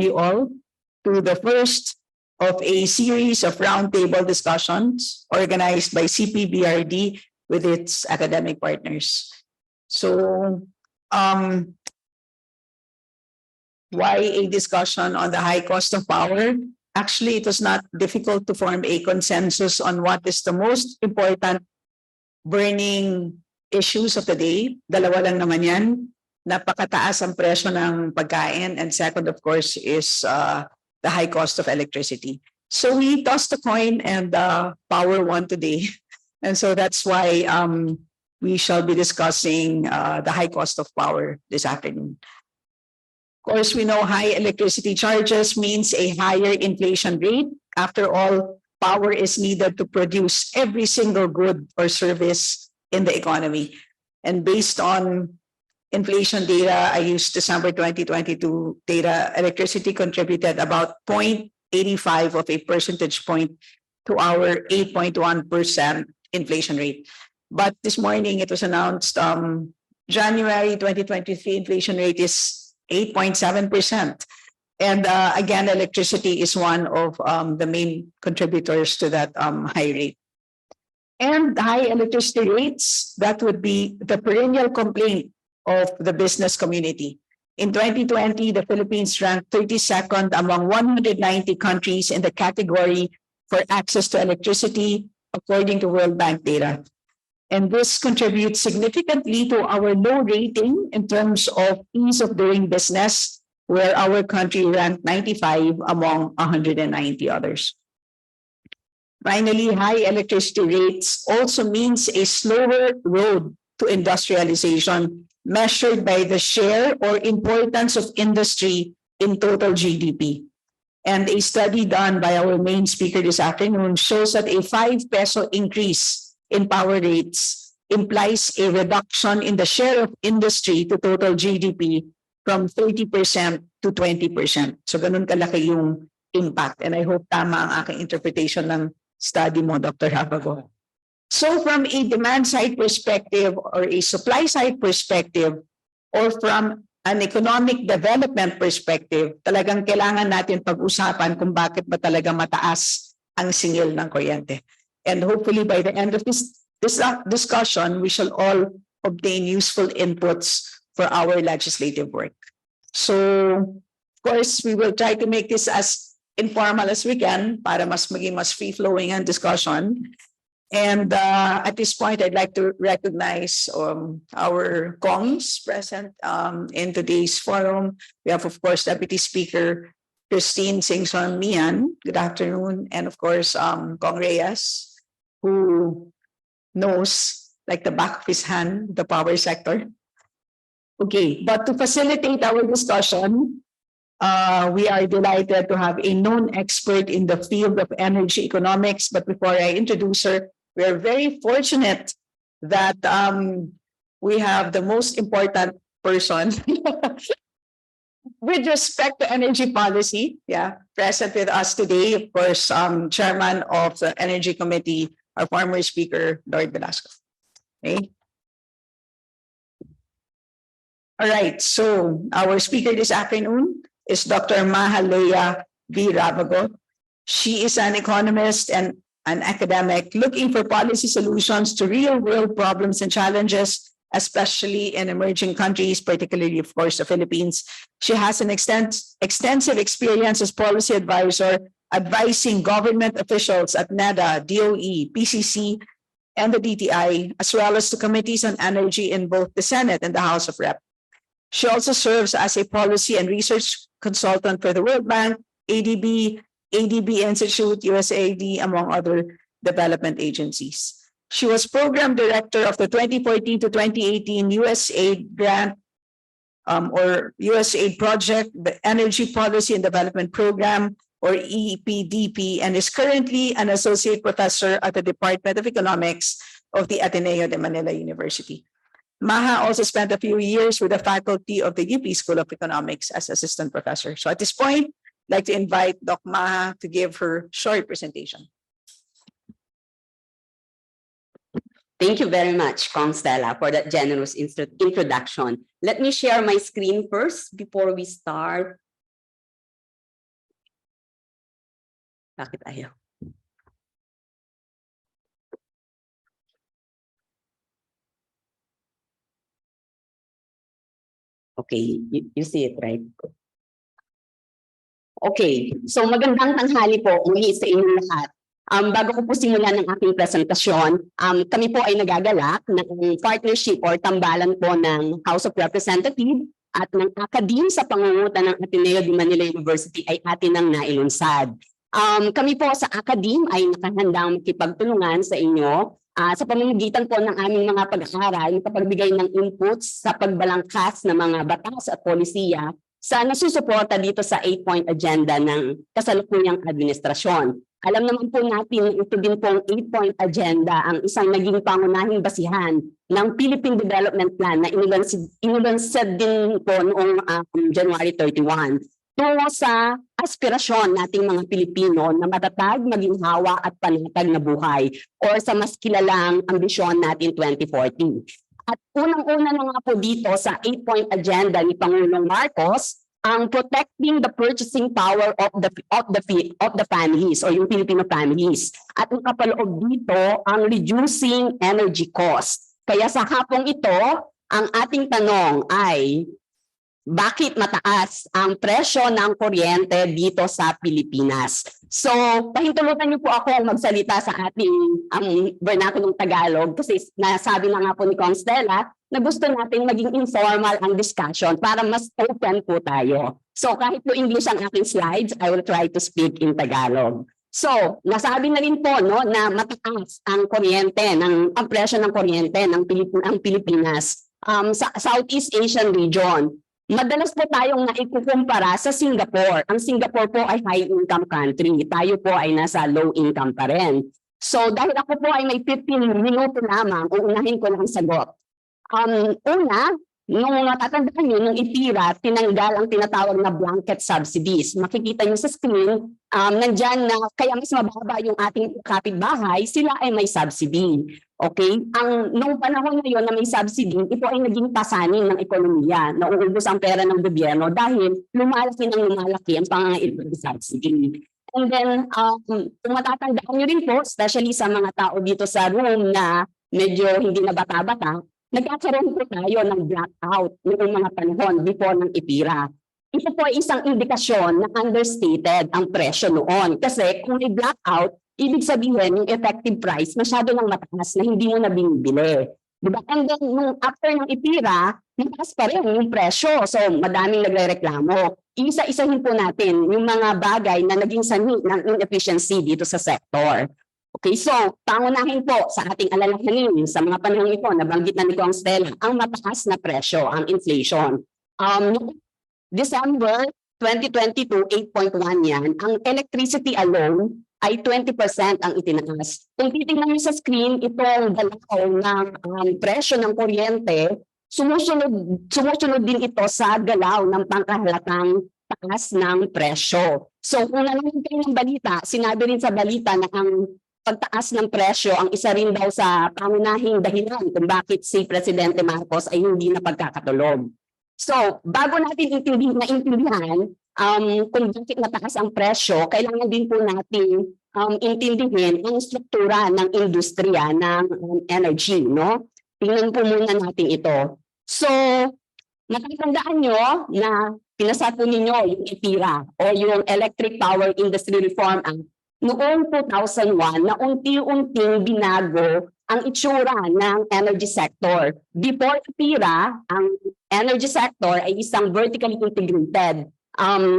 you all to the first of a series of roundtable discussions organized by CPBRD with its academic partners. So, why a discussion on the high cost of power? Actually, it was not difficult to form a consensus on what is the most important burning issues of the day. Dalawa lang naman yan. Napakataas ang presyo ng pagkain, and second, of course, is the high cost of electricity. So we tossed a coin, and power won today. And so that's why we shall be discussing the high cost of power this afternoon. Of course, we know high electricity charges means a higher inflation rate. After all, power is needed to produce every single good or service in the economy. And based on inflation data, I used December 2022 data, electricity contributed about 0.85 of a percentage point to our 8.1% inflation rate. But this morning it was announced January 2023 inflation rate is 8.7%. And again, electricity is one of the main contributors to that high rate. And high electricity rates, that would be the perennial complaint of the business community. In 2020, the Philippines ranked 32nd among 190 countries in the category for access to electricity, according to World Bank data. And this contributes significantly to our low rating in terms of ease of doing business, where our country ranked 95 among 190 others. Finally, high electricity rates also means a slower road to industrialization, measured by the share or importance of industry in total GDP. And a study done by our main speaker this afternoon shows that a 5 peso increase in power rates implies a reduction in the share of industry to total GDP from 30% to 20%. So ganun kalaki yung impact. And I hope tama ang aking interpretation ng study mo, Dr. Ravago. So from a demand side perspective or a supply side perspective or from an economic development perspective, talagang kailangan natin pag-usapan kung bakit ba talaga mataas ang singil ng kuryente. And hopefully by the end of this discussion, we shall all obtain useful inputs for our legislative work. So, of course, we will try to make this as informal as we can para maging mas free-flowing ang discussion. And at this point, I'd like to recognize our Kongs present in today's forum. We have, of course, Deputy Speaker Christine Singson Mian. Good afternoon. And of course, Kong Reyes, who knows like the back of his hand, the power sector. Okay, but to facilitate our discussion, we are delighted to have a known expert in the field of energy economics. But before I introduce her, we are very fortunate that we have the most important person with respect to energy policy, present with us today, of course, Chairman of the Energy Committee, our former Speaker, Lord Velasco. Okay. All right, so our speaker this afternoon is Dr. Majah Ravago. She is an economist and an academic looking for policy solutions to real-world problems and challenges, especially in emerging countries, particularly, of course, the Philippines. She has an extensive experience as policy advisor, advising government officials at NEDA, DOE, PCC, and the DTI, as well as to committees on energy in both the Senate and the House of Rep. She also serves as a policy and research consultant for the World Bank, ADB Institute, USAID, among other development agencies. She was program director of the 2014 to 2018 USAID grant or USAID project, the Energy Policy and Development Program, or EPDP, and is currently an associate professor at the Department of Economics of the Ateneo de Manila University. Maha also spent a few years with the faculty of the UP School of Economics as assistant professor. So at this point, I'd like to invite Doc Maha to give her short presentation. Thank you very much, Kong Stella, for that generous introduction. Let me share my screen first before we start. Bakit ayaw? Okay, you see it, right? Okay, so magandang tanghali po muli sa inyong lahat. Bago ko po simulan ng aking presentasyon, kami po ay nagagalak ng partnership or tambalan po ng House of Representatives at ng Academe sa pangunguna ng Ateneo de Manila University ay atin ang nailunsad. Kami po sa Academe ay nakahandang makipagtulungan sa inyo sa pamamagitan po ng aming mga pag-aaral, makapagbigay ng inputs sa pagbalangkas ng mga batas at polisiya sa nasusuporta dito sa 8-point agenda ng kasalukuyang administrasyon. Alam naman po natin ito din pong 8-point agenda ang isang naging pangunahing basihan ng Philippine Development Plan na inilunsad din po noong January 31 tungo sa aspirasyon nating mga Pilipino na matatag, maginhawa at panatag na buhay or sa mas kilalang ambisyon natin 2040. At unang-una na nga po dito sa 8-point agenda ni Pangulong Marcos, ang protecting the purchasing power of the families or yung Filipino families. At ang kapaloob dito, ang reducing energy cost. Kaya sa hapong ito, ang ating tanong ay, bakit mataas ang presyo ng kuryente dito sa Pilipinas? So, pahintulutan niyo po ako magsalita sa ating vernaculong Tagalog kasi nasabi na nga po ni Kong Stella na gusto natin maging informal ang discussion para mas open po tayo. So, kahit po English ang aking slides, I will try to speak in Tagalog. So, nasabi na rin po no, na mataas ang kuryente, ang presyo ng kuryente ng Pilipinas sa Southeast Asian region. Madalas po tayong naikukumpara sa Singapore. Ang Singapore po ay high-income country. Tayo po ay nasa low-income pa rin. So dahil ako po ay may 15 minuto lamang, uunahin ko lang sagot. Una, nung natatandaan nyo, nung itira, tinanggal ang tinatawag na blanket subsidies. Makikita nyo sa screen, nandyan na kaya mas mababa yung ating kapitbahay, sila ay may subsidy. Okay? Nung panahon na yun na may subsidy, ito ay naging pasanin ng ekonomiya. Nauubos ang pera ng gobyerno dahil lumalaki ang pangangailangan ng subsidy. And then, kung matatandaan nyo rin po, especially sa mga tao dito sa room na medyo hindi na bata-bata, nagkakaroon po tayo ng blackout noong mga panahon before ng IPIRA. Ito po ay isang indikasyon na understated ang presyo noon. Kasi kung may blackout, ibig sabihin yung effective price masyado nang mataas na hindi mo na binibili. Diba? And then, after ng IPIRA, mataas pa rin yung presyo. So, madaming nagre-reklamo. Isa-isahin po natin yung mga bagay na naging sanhi ng inefficiency dito sa sector. Okay, so, pangunahin po sa ating alalahanin sa mga panahon ito, nabanggit na ni Kong Stella, ang mataas na presyo, ang inflation. December 2022, 8.1 yan. Ang electricity alone ay 20% ang itinaas. Kung titingnan niyo sa screen, itong galaw ng presyo ng kuryente, sumusunod din ito sa galaw ng pangkahalatang taas ng presyo. So kung nanonood kayo ng balita, sinabi rin sa balita na ang pagtaas ng presyo ang isa rin daw sa pangunahing dahilan kung bakit si Presidente Marcos ay hindi na pagkakatulog. So, bago natin naintindihan kung bakit mataas ang presyo, kailangan din po natin intindihin ang struktura ng industriya ng energy, no? Tingnan po muna natin ito. So, natatandaan nyo na pinasa po ninyo yung IPIRA o yung Electric Power Industry Reform Act noong 2001 na unti-unting binago ang itsura ng energy sector. Before IPIRA, ang energy sector ay isang vertically integrated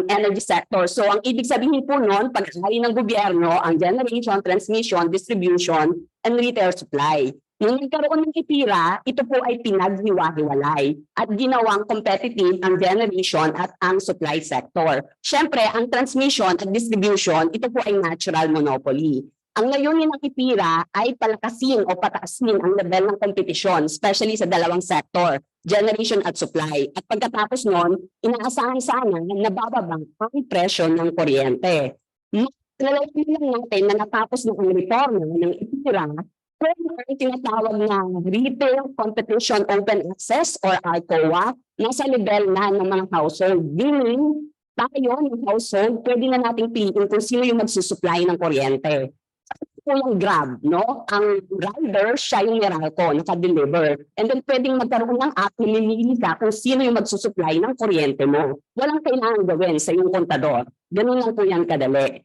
energy sector. So ang ibig sabihin po noon, pag-ari ng gobyerno, ang generation, transmission, distribution, and retail supply. Nung nagkaroon ng IPIRA, ito po ay pinaghiwa-hiwalay at ginawang competitive ang generation at ang supply sector. Siyempre, ang transmission at distribution, ito po ay natural monopoly. Ang layunin ng IPIRA ay palakasin o pataasin ang level ng kompetisyon, especially sa dalawang sector, generation at supply. At pagkatapos nun, inaasahan sana na bababa ang presyo ng kuryente. Nalalaman lang natin na natapos na ang reforma ng IPIRA kung ang tinatawag na Retail Competition Open Access or RCOA nasa level na ng mga household, meaning tayo, yung household, pwede na nating piliin kung sino yung magsusupply ng kuryente. Po yung Grab, no? Ang rider, siya yung Meralco, naka-deliver. And then pwedeng magkaroon ng app, mamimili ka kung sino yung magsusupply ng kuryente mo. Walang kailangan gawin sa iyong kontador. Ganun lang po yan kadali.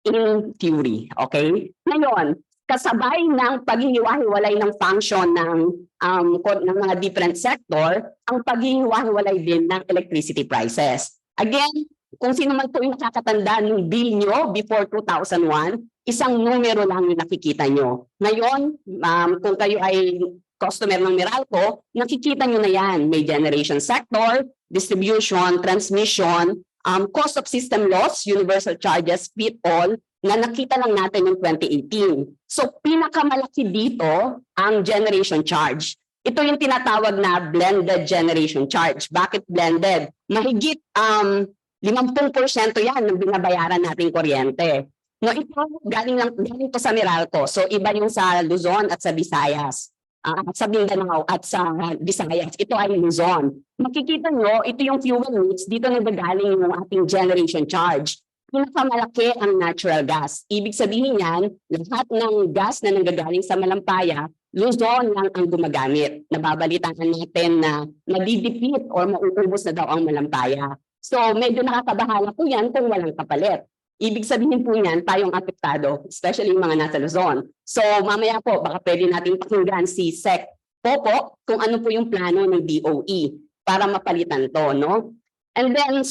In theory, okay? Ngayon, kasabay ng paghihiwa-hiwalay ng function ng mga different sector, ang paghihiwa-hiwalay din ng electricity prices. Again, kung sino man po yung nakakatanda ng bill nyo before 2001, isang numero lang yung nakikita nyo. Ngayon, kung kayo ay customer ng Meralco, nakikita nyo na yan. May generation sector, distribution, transmission, cost of system loss, universal charges, fit all, na nakita lang natin yung 2018. So, pinakamalaki dito ang generation charge. Ito yung tinatawag na blended generation charge. Bakit blended? Mahigit 50% yan ng binabayaran nating kuryente. No, ito galing to sa Meralco. So iba yung sa Luzon at sa Visayas. Sa Mindanao at sa Visayas. Ito ay Luzon. Makikita nyo, ito yung fuel needs. Dito nagagaling yung ating generation charge. Pinakamalaki ang natural gas. Ibig sabihin yan, lahat ng gas na nanggagaling sa Malampaya, Luzon lang ang gumagamit. Nababalitaan natin na nadidipit or mauubos na daw ang Malampaya. So medyo nakakabahala po yan kung walang kapalit. Ibig sabihin po niyan, tayong apektado, especially yung mga nasa Luzon. So mamaya po, baka pwede natin pakinggan si Sec Popo kung ano po yung plano ng DOE para mapalitan to, no? And then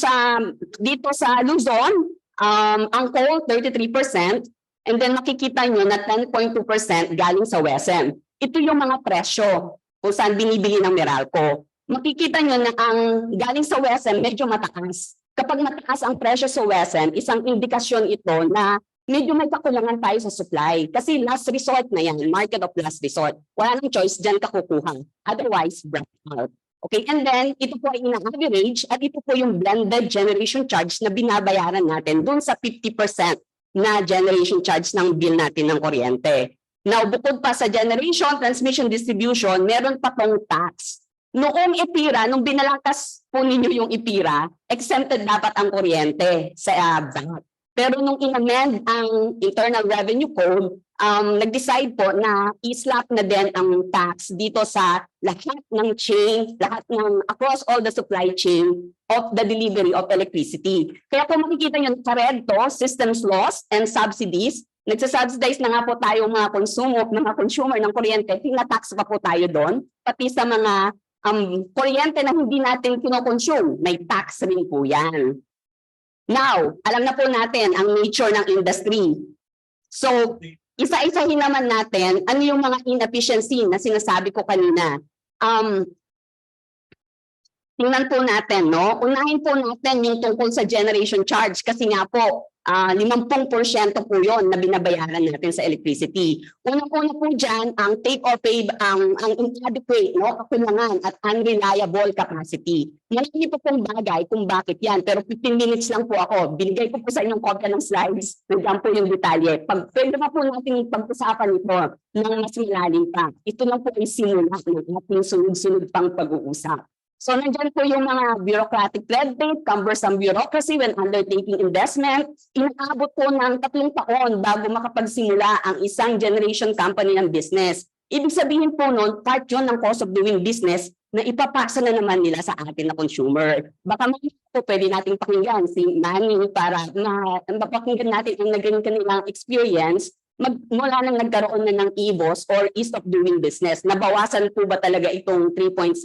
dito sa Luzon, ang coal 33%, and then makikita nyo na 10.2% galing sa WESM. Ito yung mga presyo kung saan binibili ng Meralco. Makikita nyo na ang galing sa WESM medyo mataas. Kapag mataas ang presyo sa WESM, isang indikasyon ito na medyo may kakulangan tayo sa supply. Kasi last resort na yan, market of last resort. Wala nang choice, dyan ka kukuha. Otherwise, break out. Okay, and then ito po ay ina-average at ito po yung blended generation charge na binabayaran natin dun sa 50% na generation charge ng bill natin ng kuryente. Now, bukod pa sa generation, transmission, distribution, meron pa tong tax. Noong IPIRA, nung binalakas po ninyo yung IPIRA, exempted dapat ang kuryente sa VAT. Pero nung in-amend ang Internal Revenue Code, nag-decide po na i-slap na din ang tax dito sa lahat ng chain, lahat ng across all the supply chain of the delivery of electricity. Kaya kung makikita nyo sa red to, systems loss and subsidies, nagsasubsidize na nga po tayo mga consumer ng kuryente, tina-tax pa po tayo doon, pati sa mga kuryente na hindi natin kinokonsume, may tax rin po yan. Now, alam na po natin ang nature ng industry. So, isa-isahin naman natin ano yung mga inefficiency na sinasabi ko kanina. Tingnan po natin, no? Unahin po natin yung tungkol sa generation charge kasi nga po, 50% po yun na binabayaran natin sa electricity. Unang-una po dyan, ang take or pay, ang inadequate, no? Kakulangan at unreliable capacity. Marami po pong bagay kung bakit yan, pero 15 minutes lang po ako. Binigay ko po sa inyong kopya ng slides, nandiyan po yung detalye. Pwede pa po natin pag-usapan ito ng mas malalim pa. Ito lang po ay simula ng ating sunod-sunod pang pag-uusap. So nandiyan po yung mga bureaucratic red tape, cumbersome bureaucracy when undertaking investment. Inaabot po ng 3 taon bago makapagsimula ang isang generation company ng business. Ibig sabihin po noon, part yun ng cost of doing business na ipapasa na naman nila sa atin na consumer. Baka po pwede natin pakinggan si Manny para mapakinggan natin ang naging kanilang experience mula nang nagkaroon na ng EBOS or ease of doing business. Nabawasan po ba talaga itong 3.7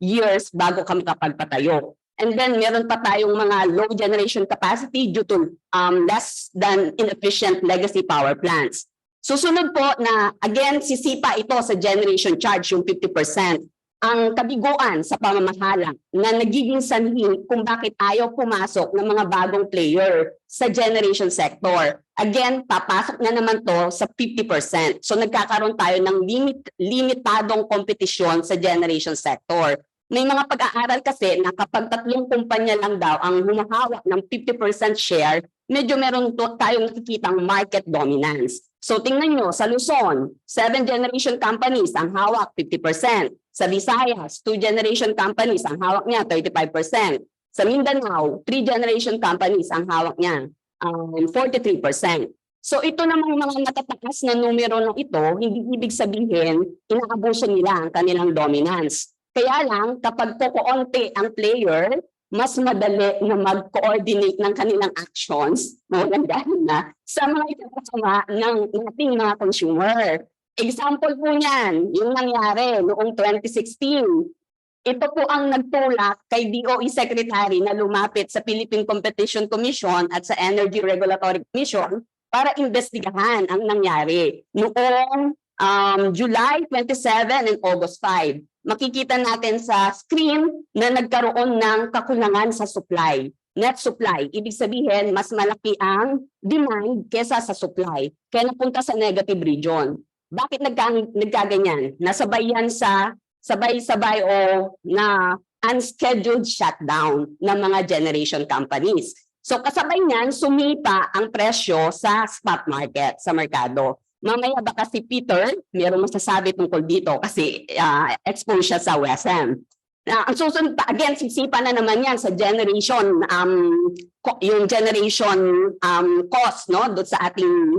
years bago kami kapagpatayo? And then meron pa tayong mga low generation capacity due to less than inefficient legacy power plants. Susunod po na again sisipa ito sa generation charge yung 50%. Ang kabiguan sa pamamahala na nagiging sanhi kung bakit ayaw pumasok ng mga bagong player sa generation sector. Again, papasok na naman to sa 50%. So nagkakaroon tayo ng limitadong kompetisyon sa generation sector. May mga pag-aaral kasi na kapag 3 kumpanya lang daw ang humahawak ng 50% share, medyo meron tayong nakikitang market dominance. So tingnan nyo, sa Luzon, 7 generation companies ang hawak 50%. Sa Visayas, 2 generation companies ang hawak niya 35%. Sa Mindanao, 3 generation companies ang hawak niya, 43%. So ito namang mga matataas na numero na ito, hindi ibig sabihin inaabuso nila ang kanilang dominance. Kaya lang, kapag kukonti ang player, mas madali na mag-coordinate ng kanilang actions, dahil na sa mga ikakasama ng ating mga consumer. Example po niyan, yung nangyari noong 2016. Ito po ang nagtulak kay DOE Secretary na lumapit sa Philippine Competition Commission at sa Energy Regulatory Commission para investigahan ang nangyari noong July 27 and August 5. Makikita natin sa screen na nagkaroon ng kakulangan sa supply. Net supply, ibig sabihin mas malaki ang demand kesa sa supply. Kaya napunta sa negative region. Bakit nagkaganyan? Nasabay yan sa sabay-sabay o na unscheduled shutdown ng mga generation companies. So kasabay niyan, sumipa ang presyo sa spot market, sa merkado. Mamaya baka si Peter, mayroong masasabi tungkol dito kasi exposed siya sa WSM. Ang susunod pa, again, sisipa na naman yan sa generation, yung generation cost, no, doon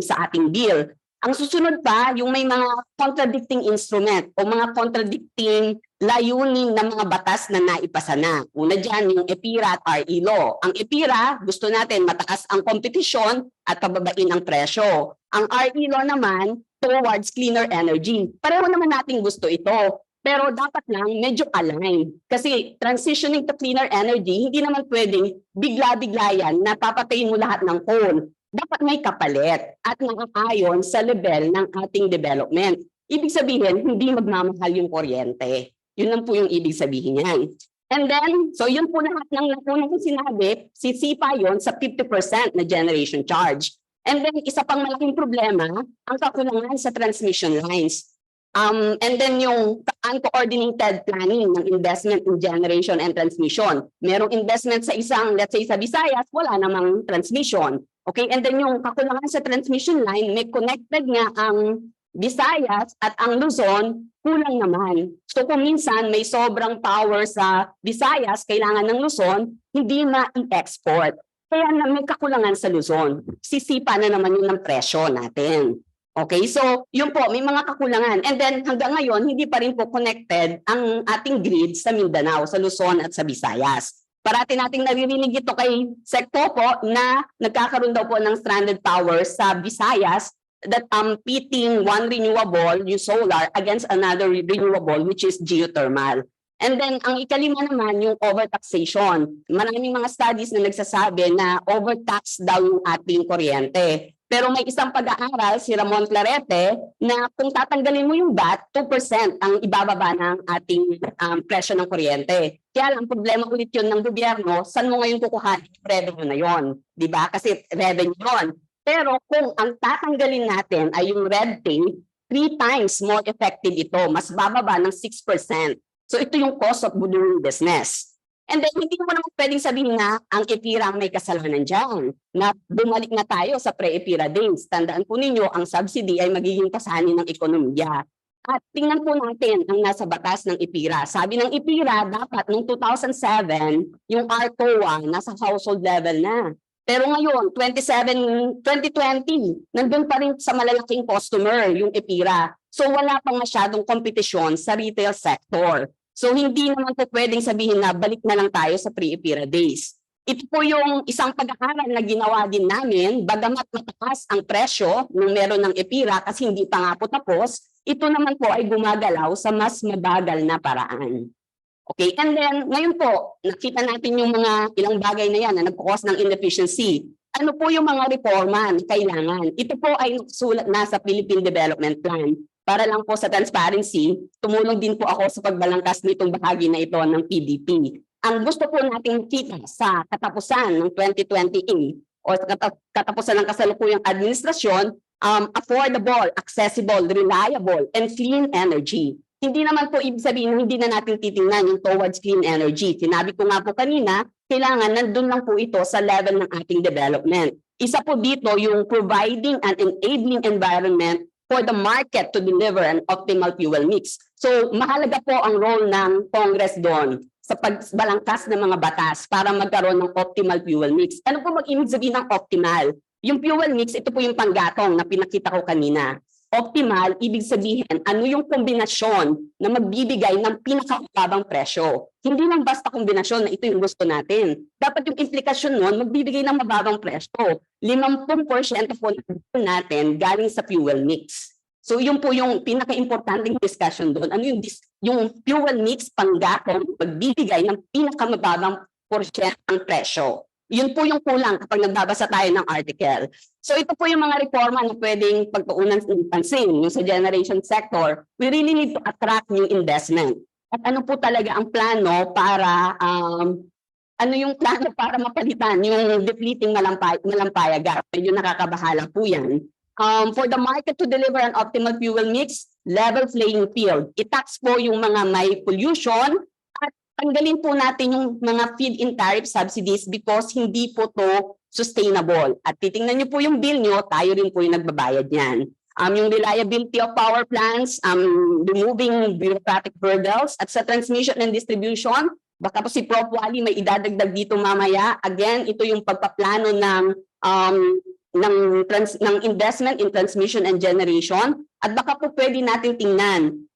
sa ating bill. Ang susunod pa, yung may mga contradicting instrument o mga contradicting layunin ng mga batas na naipasa na. Una dyan, yung EPIRA at RE law. Ang EPIRA, gusto natin mataas ang kompetisyon at pababain ang presyo. Ang RE law naman, towards cleaner energy. Pareho naman nating gusto ito. Pero dapat lang medyo aligned. Kasi transitioning to cleaner energy, hindi naman pwedeng bigla-bigla yan na papatayin mo lahat ng coal. Dapat may kapalit at nakaayon sa level ng ating development. Ibig sabihin, hindi magmamahal yung kuryente. Yun lang po yung ibig sabihin niyan. And then, so yun po lahat ng nakunang ko sinabi, sisipa yun sa 50% na generation charge. And then, isa pang malaking problema, ang kakulangan sa transmission lines. And then yung uncoordinated planning ng investment in generation and transmission. Merong investment sa isang, let's say sa Visayas, wala namang transmission. Okay, and then yung kakulangan sa transmission line, may connected nga ang Visayas at ang Luzon, kulang naman. So kung minsan may sobrang power sa Visayas, kailangan ng Luzon, hindi ma-export. Kaya na may kakulangan sa Luzon. Sisipa na naman yun ng presyo natin. Okay, so yun po, may mga kakulangan. And then hanggang ngayon, hindi pa rin po connected ang ating grid sa Mindanao, sa Luzon at sa Visayas. Parati nating naririnig ito kay Secto po na nagkakaroon daw po ng stranded power sa Visayas that pitting one renewable, yung solar, against another renewable which is geothermal. And then ang ikalima naman yung overtaxation. Maraming mga studies na nagsasabi na overtax daw yung ating kuryente. Pero may isang pag-aaral, si Ramon Clarete, na kung tatanggalin mo yung VAT, 2% ang ibababa ng ating presyo ng kuryente. Kaya lang, problema ulit yun ng gobyerno, saan mo ngayon kukuhanin yung revenue na yon? Diba? Kasi revenue yun. Pero kung ang tatanggalin natin ay yung red tape, 3 times more effective ito, mas bababa ng 6%. So ito yung cost of doing business. And then, hindi mo naman pwedeng sabihin na ang EPIRA ang may kasalanan dyan, na bumalik na tayo sa pre-EPIRA days. Tandaan po ninyo, ang subsidy ay magiging pasanin ng ekonomiya. At tingnan po natin ang nasa batas ng EPIRA. Sabi ng EPIRA, dapat noong 2007, yung RCOA nasa household level na. Pero ngayon, 2020, nandun pa rin sa malalaking customer yung EPIRA. So wala pang masyadong kompetisyon sa retail sector. So hindi naman po pwedeng sabihin na balik na lang tayo sa pre-EPIRA days. Ito po yung isang pag-aaral na ginawa din namin, bagamat mataas ang presyo nung meron ng EPIRA kasi hindi pa nga po tapos, ito naman po ay gumagalaw sa mas mabagal na paraan. Okay, and then ngayon po, nakita natin yung mga ilang bagay na yan na nagkakos ng inefficiency. Ano po yung mga reforma na kailangan? Ito po ay nasulat na sa Philippine Development Plan. Para lang po sa transparency, tumulong din po ako sa pagbalangkas nitong bahagi na ito ng PDP. Ang gusto po nating kita sa katapusan ng 2028 o katapusan ng kasalukuyang administrasyon, affordable, accessible, reliable, and clean energy. Hindi naman po ibig sabihin hindi na natin titingnan yung towards clean energy. Sinabi ko nga po kanina, kailangan nandun lang po ito sa level ng ating development. Isa po dito yung providing an enabling environment for the market to deliver an optimal fuel mix. So mahalaga po ang role ng Congress doon. sa pagbalangkas ng mga batas para magkaroon ng optimal fuel mix. Ano po mag-ibig sabihin ng optimal? Yung fuel mix, ito po yung panggatong na pinakita ko kanina. Optimal, ibig sabihin, ano yung kombinasyon na magbibigay ng pinakamababang presyo. Hindi lang basta kombinasyon na ito yung gusto natin. Dapat yung implikasyon nun, magbibigay ng mababang presyo. 50% po natin galing sa fuel mix. So yun po yung pinaka-importanting discussion doon. Ano yung fuel mix panggatong magbibigay ng pinakamababang porsyenteng presyo. Yun po yung kulang kapag nagbabasa tayo ng article. So ito po yung mga reforma na pwedeng pagtuunan ng pansin. Yung sa generation sector, we really need to attract new investment. At ano po talaga ang plano para mapalitan yung depleting malampayagan. Medyo nakakabahala po yan. For the market to deliver an optimal fuel mix, level playing field. I-tax po yung mga may pollution at tanggalin po natin yung mga feed-in tariff subsidies because hindi po to sustainable. At titingnan nyo po yung bill nyo, tayo rin po yung nagbabayad yan. Yung reliability of power plants, removing bureaucratic hurdles at sa transmission and distribution, baka po si Prof. Wally may idadagdag dito mamaya. Again, ito yung pagpaplano ng investment in transmission and generation at baka po pwede natin tingnan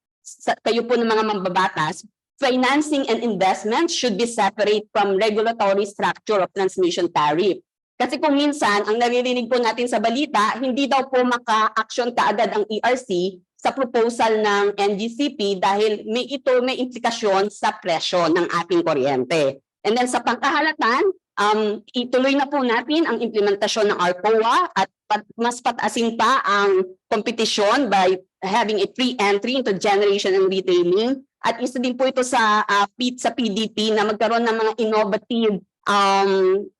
kayo po ng mga mambabatas, financing and investment should be separate from regulatory structure of transmission tariff. Kasi kung minsan, ang naririnig po natin sa balita, hindi daw po maka-action kaagad ang ERC sa proposal ng NGCP dahil may implikasyon sa presyo ng ating kuryente. And then sa pangkahalatan, ituloy na po natin ang implementasyon ng RCOA at mas pataasin pa ang kompetisyon by having a free entry into generation and retailing. At isa din po ito sa PDP na magkaroon ng mga innovative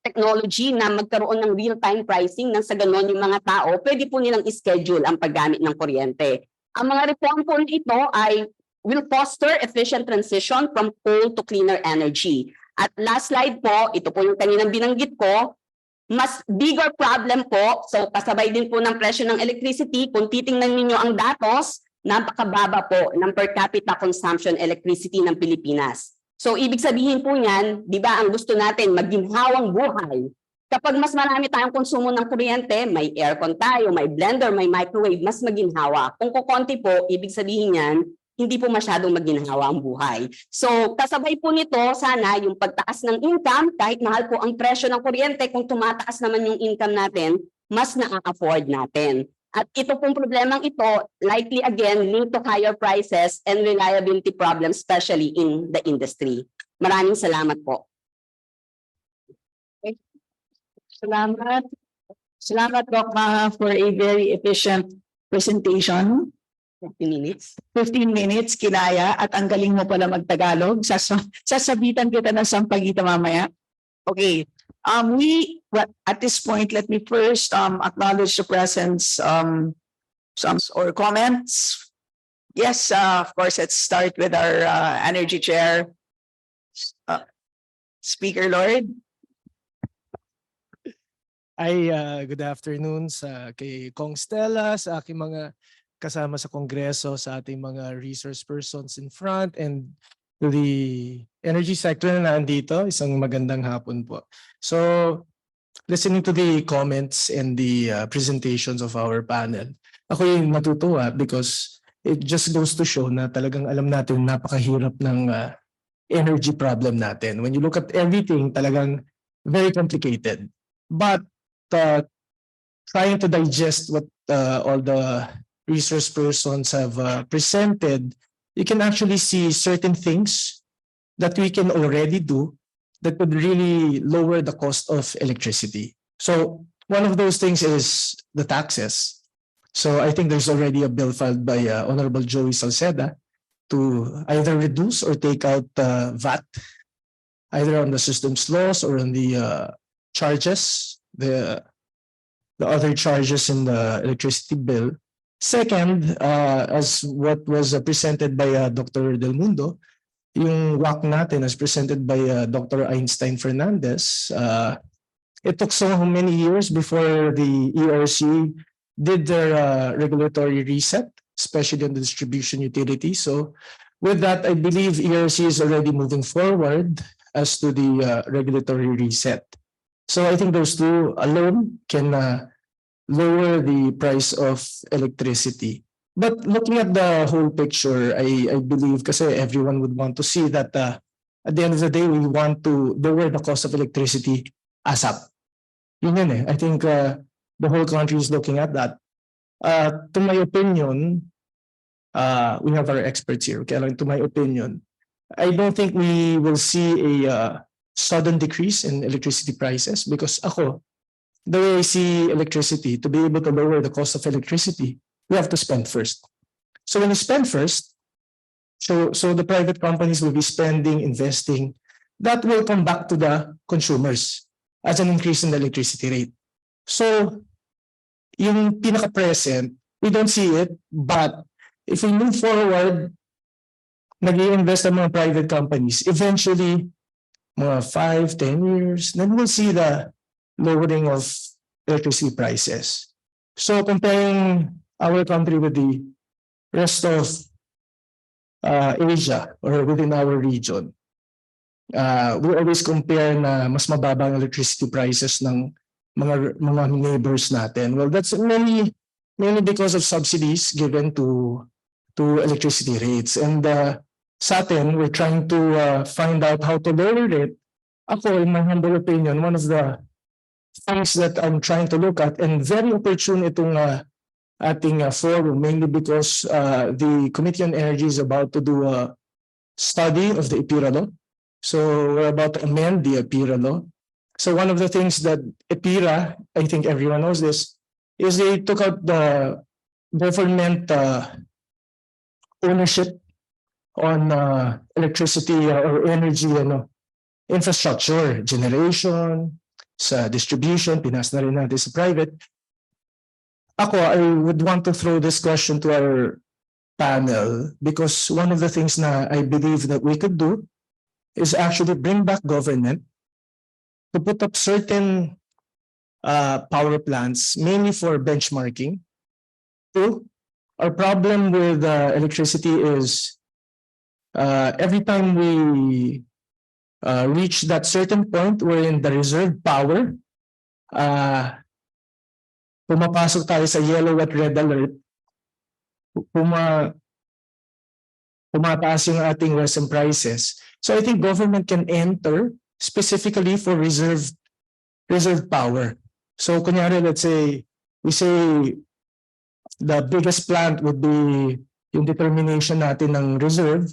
technology na magkaroon ng real-time pricing nang sa ganon yung mga tao, pwede po nilang schedule ang paggamit ng kuryente. Ang mga reform po nito ay will foster efficient transition from coal to cleaner energy. At last slide po, ito po yung kaninang binanggit ko, mas bigger problem po, so kasabay din po ng presyo ng electricity, kung titingnan ninyo ang datos, napakababa po ng per capita consumption electricity ng Pilipinas. So ibig sabihin po niyan, di ba ang gusto natin, maginhawang buhay. Kapag mas marami tayong konsumo ng kuryente, may aircon tayo, may blender, may microwave, mas maginhawa. Kung kukonti po, ibig sabihin niyan, hindi po masyadong maginhawa ang buhay. So kasabay po nito, sana yung pagtaas ng income, kahit mahal po ang presyo ng kuryente, kung tumataas naman yung income natin, mas na-afford natin. At ito pong problemang ito, likely again, linked to higher prices and reliability problems, especially in the industry. Maraming salamat po. Salamat. Salamat, Doc Maha, for a very efficient presentation. 15 minutes. 15 minutes, kinaya, at ang galing mo pala magtagalog. Sasabitan kita ng sampagita mamaya. Okay. At this point, let me first acknowledge the presence some or comments. Yes, of course, let's start with our energy chair, Speaker Lord. Ay, good afternoon sa kay Kong Stella, sa aking mga kasama sa Kongreso, sa ating mga resource persons in front, and to the energy sector na nandito. Isang magandang hapon po. So, listening to the comments and the presentations of our panel, ako yung natutuwa because it just goes to show na talagang alam natin napakahirap ng energy problem natin. When you look at everything, talagang very complicated. But trying to digest what all the resource persons have presented, you can actually see certain things that we can already do that would really lower the cost of electricity. So one of those things is the taxes. So I think there's already a bill filed by Honorable Joey Salceda to either reduce or take out VAT, either on the systems laws or on the charges, the other charges in the electricity bill. Second, as what was presented by Dr. Del Mundo, yung WAC natin as presented by Dr. Einstein Fernandez, it took so many years before the ERC did their regulatory reset, especially on the distribution utility. So with that, I believe ERC is already moving forward as to the regulatory reset. So I think those two alone can lower the price of electricity. But looking at the whole picture, I believe kasi everyone would want to see that at the end of the day, we want to lower the cost of electricity ASAP. Yun eh. I think the whole country is looking at that. To my opinion, we have our experts here. Okay, to my opinion, I don't think we will see a sudden decrease in electricity prices because the way I see electricity, to be able to lower the cost of electricity, we have to spend first. So when you spend first, so the private companies will be spending, investing, that will come back to the consumers as an increase in the electricity rate. So yung pinaka-present, we don't see it, but if we move forward, nag-i-invest ang mga private companies, eventually, mga 5-10 years, then we'll see the lowering of electricity prices. So comparing our country with the rest of Asia or within our region, we always compare na mas mababa ang electricity prices ng mga neighbors natin. Well, that's mainly because of subsidies given to electricity rates. And sa atin, we're trying to find out how to lower it. Ako, in my humble opinion, one of the things that I'm trying to look at, and very opportune itong ating forum, mainly because the Committee on Energy is about to do a study of the EPIRA law. So we're about to amend the EPIRA law. So one of the things that EPIRA, I think everyone knows this, is they took out the government ownership on electricity or energy infrastructure, generation, sa distribution, pinas na rin natin sa private. I would want to throw this question to our panel because one of the things na I believe that we could do is actually bring back government to put up certain power plants, mainly for benchmarking. Two, our problem with electricity is every time we reach that certain point wherein the reserve power, pumapasok tayo sa yellow at red alert, pumataas yung ating resin prices. So I think government can enter specifically for reserve power. So kunyari, let's say, we say the biggest plant would be yung determination natin ng reserve,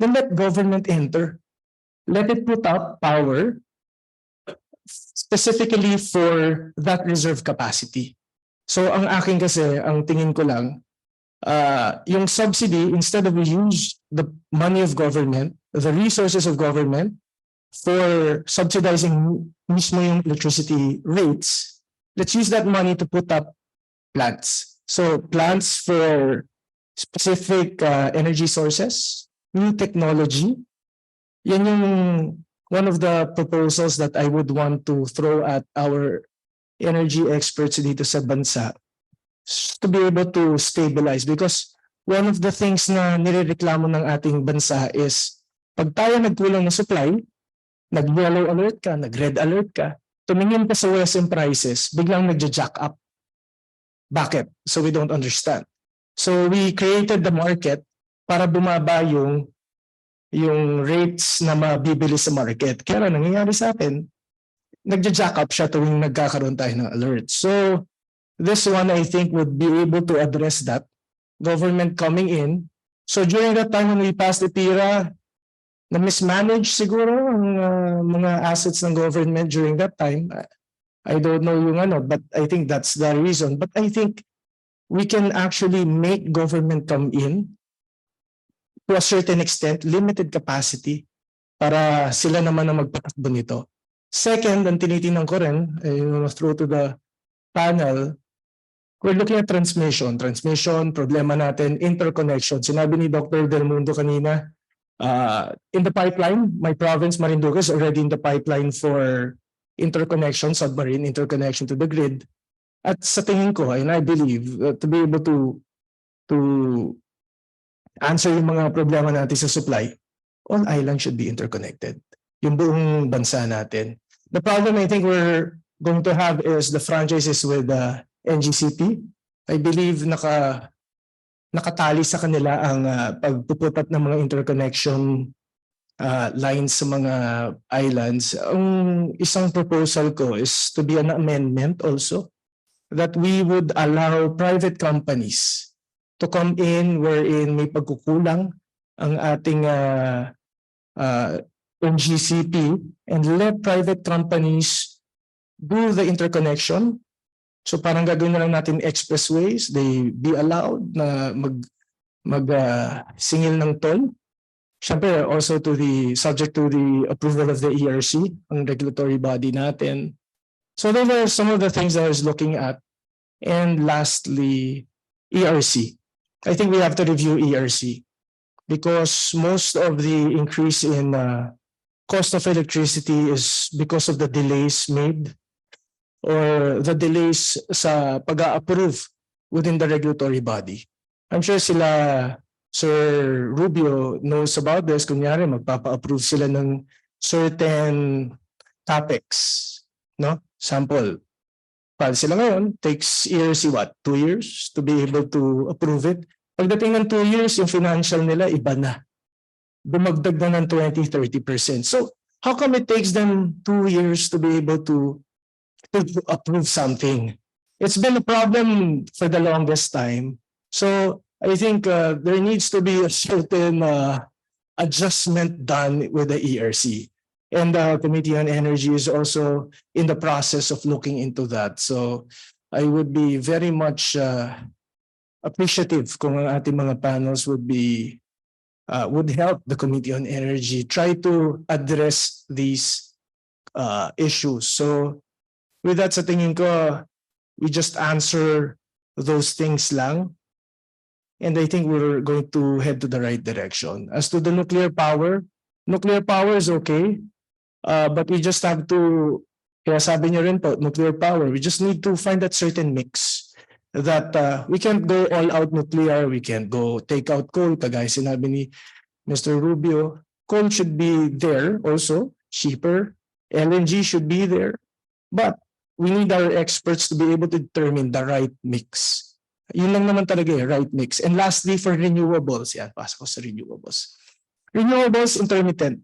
then let government enter. Let it put up power specifically for that reserve capacity. So ang akin kasi, ang tingin ko lang, yung subsidy, instead of we use the money of government, the resources of government, for subsidizing mismo yung electricity rates, let's use that money to put up plants. So plants for specific energy sources, new technology. Yan yung one of the proposals that I would want to throw at our energy experts dito sa bansa to be able to stabilize, because one of the things na nirereklamo ng ating bansa is pag tayo nagkulang ng supply, nag-yellow alert ka, nag-red alert ka, tumingin ka sa resin prices, biglang nagja-jack up. Bakit? So we don't understand. So we created the market para bumaba yung rates na mabibili sa market. Kaya nangyayari sa atin, nagja-jack up siya tuwing nagkakaroon tayo ng alert. So this one, I think, would be able to address that. Government coming in. So during that time when we passed the PIRA, na mismanage siguro ang mga assets ng government during that time. I don't know yung but I think that's the reason. But I think we can actually make government come in to a certain extent, limited capacity, para sila naman ang magpatakbo nito. Second, ang tinitingnan ko rin, through to the panel, we're looking at transmission. Transmission, problema natin, interconnection. Sinabi ni Dr. Del Mundo kanina, in the pipeline, my province, Marinduque, is already in the pipeline for interconnection, submarine interconnection to the grid. At sa tingin ko, and I believe, to be able to answer yung mga problema natin sa supply, all islands should be interconnected. Yung buong bansa natin. The problem I think we're going to have is the franchises with NGCP. I believe nakatali sa kanila ang pagpuput up ng mga interconnection lines sa mga islands. Ang isang proposal ko is to be an amendment also that we would allow private companies to come in wherein may pagkukulang ang ating NGCP and let private companies do the interconnection. So parang gagawin na lang natin expressways, they be allowed na singil ng toll. Siyempre also subject to the approval of the ERC, ang regulatory body natin. So those are some of the things that I was looking at. And lastly, ERC. I think we have to review ERC because most of the increase in cost of electricity is because of the delays made or the delays sa pag-approve within the regulatory body. I'm sure sila Sir Rubio knows about this. Kunyari, magpapa-approve sila ng certain topics, no? Sample. File sila ngayon, takes ERC 2 years to be able to approve it. Pagdating ng 2 years, yung financial nila iba na. Dumagdag na ng 20-30%. So, how come it takes them 2 years to be able to approve something? It's been a problem for the longest time. So, I think there needs to be a certain adjustment done with the ERC. And the Committee on Energy is also in the process of looking into that. So I would be very much appreciative kung ang ating mga panels would help the Committee on Energy try to address these issues. So with that, sa tingin ko, we just answer those things lang. And I think we're going to head to the right direction. As to the nuclear power is okay. But we just have to, kaya sabi niyo rin po, nuclear power, we just need to find that certain mix that we can't go all out nuclear, we can't go take out coal, kagaya sinabi ni Mr. Rubio. Coal should be there also, cheaper. LNG should be there. But we need our experts to be able to determine the right mix. Yun lang naman talaga right mix. And lastly, for renewables, yan, pasok ko sa renewables. Renewables, intermittent.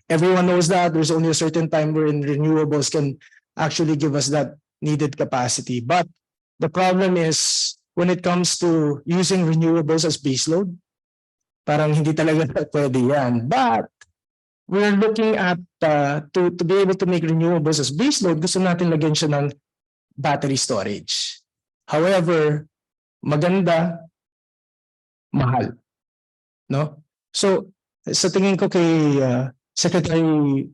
Everyone knows that there's only a certain time wherein renewables can actually give us that needed capacity. But the problem is when it comes to using renewables as baseload, parang hindi talaga pwede yan. But we're looking at to be able to make renewables as baseload, gusto natin lagyan siya ng battery storage. However, maganda, mahal. No? So sa tingin ko kay Secretary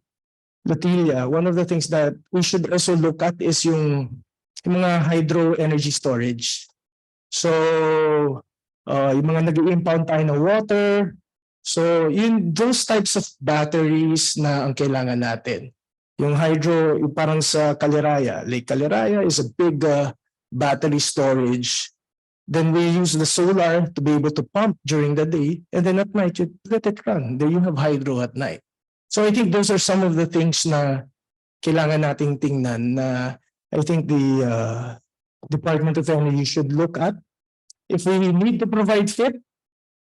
Latilla, one of the things that we should also look at is yung mga hydro energy storage. So, yung mga nag-impound tayo ng water. So, those types of batteries na ang kailangan natin. Yung hydro, yung parang sa Caliraya. Lake Caliraya is a big battery storage. Then we use the solar to be able to pump during the day. And then at night, you let it run. Then you have hydro at night. So I think those are some of the things na kailangan nating tingnan na I think the Department of Energy should look at. If we need to provide FIT,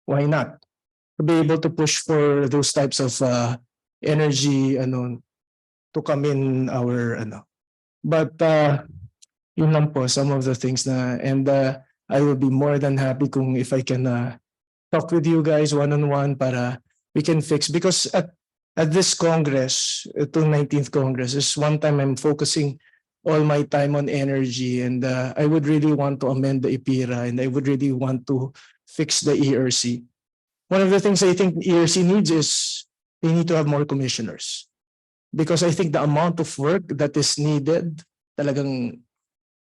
why not? To be able to push for those types of energy to come in our But yun lang po, some of the things na, and I will be more than happy kung if I can talk with you guys one-on-one para we can fix. Because at this Congress, itong 19th Congress, is one time I'm focusing all my time on energy, and I would really want to amend the IPIRA, and I would really want to fix the ERC. One of the things I think ERC needs is they need to have more commissioners. Because I think the amount of work that is needed, talagang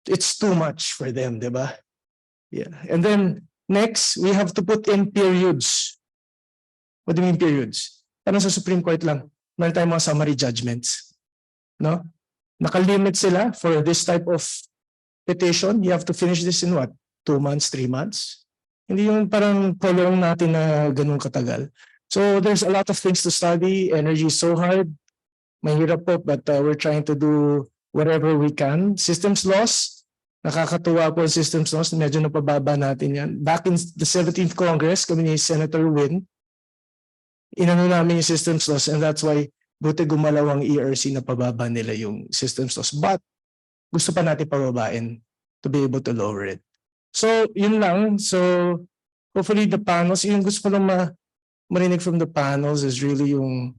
it's too much for them, di ba? Yeah. And then next, we have to put in periods. What do you mean periods? Parang sa Supreme Court lang, meron tayong mga summary judgments. No? Nakalimit sila for this type of petition. You have to finish this in what? 2 months, 3 months? Hindi yung parang prolong natin na ganun katagal. So there's a lot of things to study. Energy is so hard. Mahirap po, but we're trying to do whatever we can. Systems laws, nakakatuwa po ang systems laws. Medyo napababa natin yan. Back in the 17th Congress, kami ni Senator Win, inano namin yung systems laws, and that's why buti gumalaw ang ERC na pababa nila yung systems laws. But gusto pa natin pababain to be able to lower it. So, yun lang. So, hopefully the panels, yung gusto ko lang marinig from the panels is really yung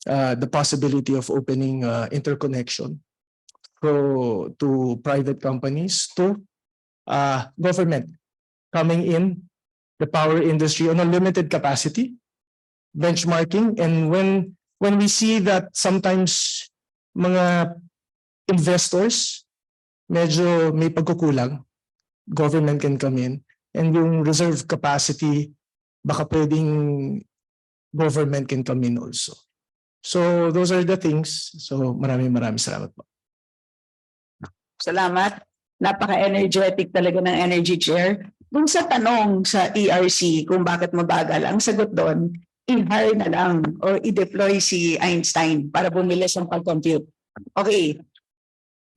the possibility of opening interconnection to private companies, to government coming in, the power industry on a limited capacity, benchmarking, and when we see that sometimes mga investors medyo may pagkukulang, government can come in, and yung reserve capacity, baka pwedeng government can come in also. So those are the things. So maraming salamat po. Salamat. Napaka-energetic talaga ng Energy Chair. Dun sa tanong sa ERC kung bakit mabagal, ang sagot doon, i-hire na lang or i-deploy si Einstein para bumilis ang pag-compute. Okay.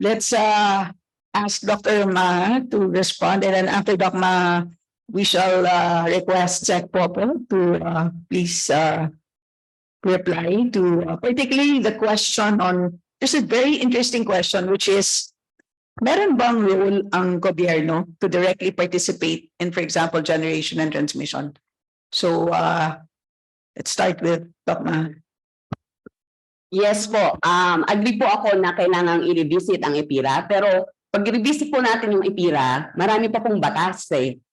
Let's ask Dr. Ma to respond, and then after Dr. Ma, we shall request Sec Popo to please reply to particularly the question on, there's a very interesting question which is, meron bang role ang gobyerno to directly participate in, for example, generation and transmission? So let's start with Dr. Ma. Yes po. Agree po ako na kailangang i-revisit ang EPIRA, pero pag i-revisit po natin yung EPIRA, marami pa pong batas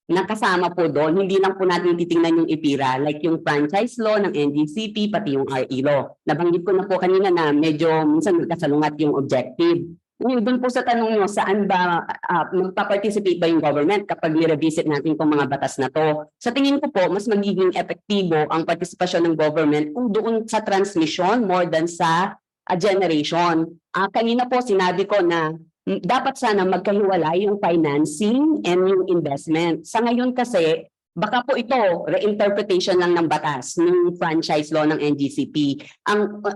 nakasama po doon. Hindi lang po natin titingnan yung EPIRA, like yung franchise law ng NGCP, pati yung RE law. Nabanggit ko na po kanina na medyo minsan nagkasalungat yung objective. Doon po sa tanong nyo, saan ba magpa-participate ba yung government kapag i-revisit natin itong mga batas na to? Sa tingin ko po, mas magiging epektibo ang partisipasyon ng government kung doon sa transmission more than sa generation. Kanina po sinabi ko na dapat sana magkahiwalay yung financing and yung investment. Sa ngayon kasi, baka po ito, reinterpretation lang ng batas ng franchise law ng NGCP.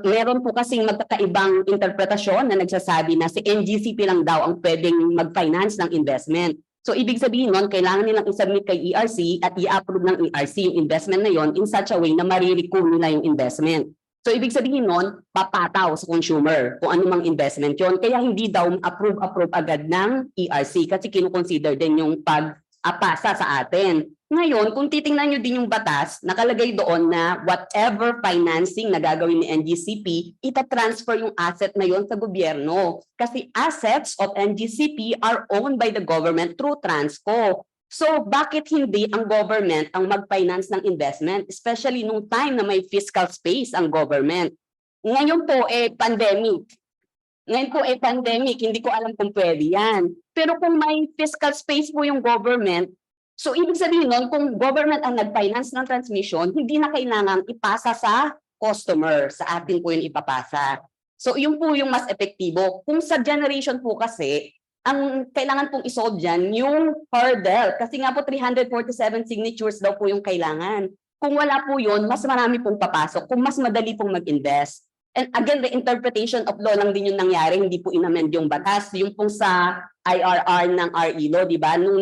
Meron po kasing magkakaibang interpretasyon na nagsasabi na si NGCP lang daw ang pwedeng mag-finance ng investment. So ibig sabihin nun, kailangan nilang isubmit kay ERC at i-approve ng ERC yung investment na yon in such a way na marirecoup nila yung investment. So ibig sabihin nun, papataw sa consumer kung anumang investment yon. Kaya hindi daw approve agad ng ERC kasi kinukonsider din yung pag-apasa sa atin. Ngayon, kung titingnan nyo din yung batas, nakalagay doon na whatever financing na gagawin ni NGCP, itatransfer yung asset na yon sa gobyerno. Kasi assets of NGCP are owned by the government through Transco. So, bakit hindi ang government ang mag-finance ng investment, especially nung time na may fiscal space ang government? Ngayon po, pandemic. Hindi ko alam kung pwede yan. Pero kung may fiscal space po yung government, so ibig sabihin nun, kung government ang nag-finance ng transmission, hindi na kailangang ipasa sa customer, sa atin po yung ipapasa. So yun po yung mas epektibo. Kung sa generation po kasi, ang kailangan pong isolve dyan, yung hurdle. Kasi nga po 347 signatures daw po yung kailangan. Kung wala po yun, mas marami pong papasok. Kung mas madali pong mag-invest. And again, the interpretation of law lang din yung nangyari, hindi po inamend yung batas. Yung pong sa IRR ng RE law, di ba? Nung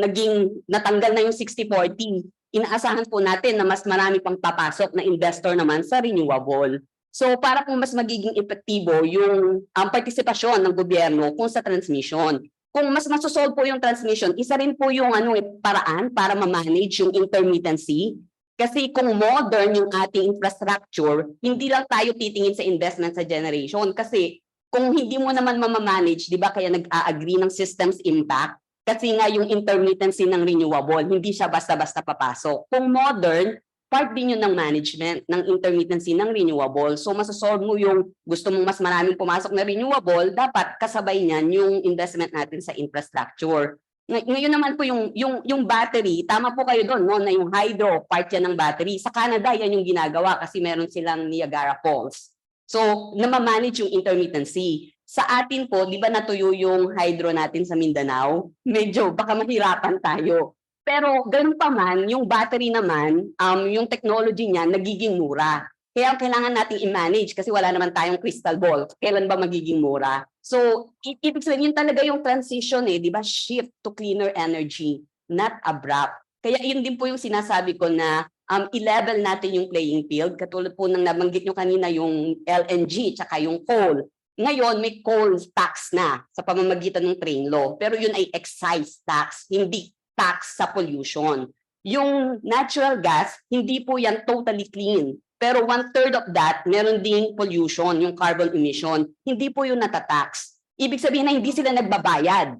natanggal na yung 60-40, inaasahan po natin na mas marami pang papasok na investor naman sa renewable. So para po mas magiging epektibo yung partisipasyon ng gobyerno kung sa transmission. Kung mas masosolve po yung transmission, isa rin po yung paraan para ma-manage yung intermittency. Kasi kung modern yung ating infrastructure, hindi lang tayo titingin sa investment sa generation. Kasi kung hindi mo naman mamamanage, di ba kaya nag-a-agree ng systems impact? Kasi nga yung intermittency ng renewable, hindi siya basta-basta papasok. Kung modern, part din yun ng management ng intermittency ng renewable. So masasolve mo yung gusto mong mas maraming pumasok na renewable, dapat kasabay niyan yung investment natin sa infrastructure. Ngayon naman po yung battery, tama po kayo doon, no, na yung hydro, part yan ng battery. Sa Canada, yan yung ginagawa kasi meron silang Niagara Falls. So, namamanage yung intermittency. Sa atin po, di ba natuyo yung hydro natin sa Mindanao? Medyo baka mahirapan tayo. Pero ganun pa man, yung battery naman, yung technology niya nagiging mura. Kaya kailangan nating i-manage kasi wala naman tayong crystal ball. Kailan ba magiging mura? So, ibig sabihin yun talaga yung transition di ba? Shift to cleaner energy, not abrupt. Kaya yun din po yung sinasabi ko na i-level natin yung playing field. Katulad po ng nabanggit nyo kanina yung LNG tsaka yung coal. Ngayon, may coal tax na sa pamamagitan ng train law. Pero yun ay excise tax, hindi tax sa pollution. Yung natural gas, hindi po yan totally clean. Pero 1/3 of that, meron ding pollution, yung carbon emission. Hindi po yun natatax. Ibig sabihin na hindi sila nagbabayad.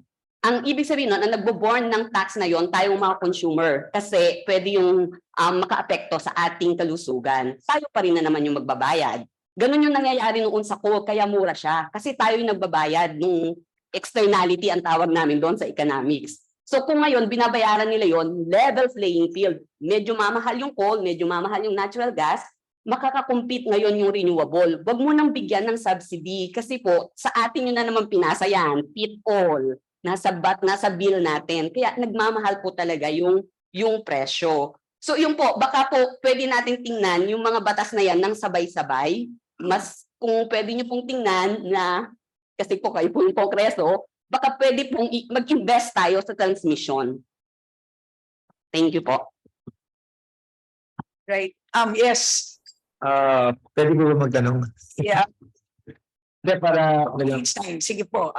Ang ibig sabihin nun, ang nagbo-born ng tax na yon tayong mga consumer kasi pwede yung makaapekto sa ating kalusugan. Tayo pa rin na naman yung magbabayad. Ganun yung nangyayari noon sa coal, kaya mura siya. Kasi tayo yung nagbabayad ng externality ang tawag namin doon sa economics. So kung ngayon, binabayaran nila yon level playing field. Medyo mamahal yung coal, medyo mamahal yung natural gas, makakakompete ngayon yung renewable. Huwag mo nang bigyan ng subsidy kasi po sa atin yun na naman pinasa yan, pit all. Nasa bill natin. Kaya nagmamahal po talaga yung presyo. So yun po, baka po pwede natin tingnan yung mga batas na yan ng sabay-sabay. Mas kung pwede nyo pong tingnan na, kasi po kayo po yung Kongreso, baka pwede pong mag-invest tayo sa transmission. Thank you po. Right. Yes. Pwede ko ba magtanong? Yeah. Hindi, para Next time. Sige po.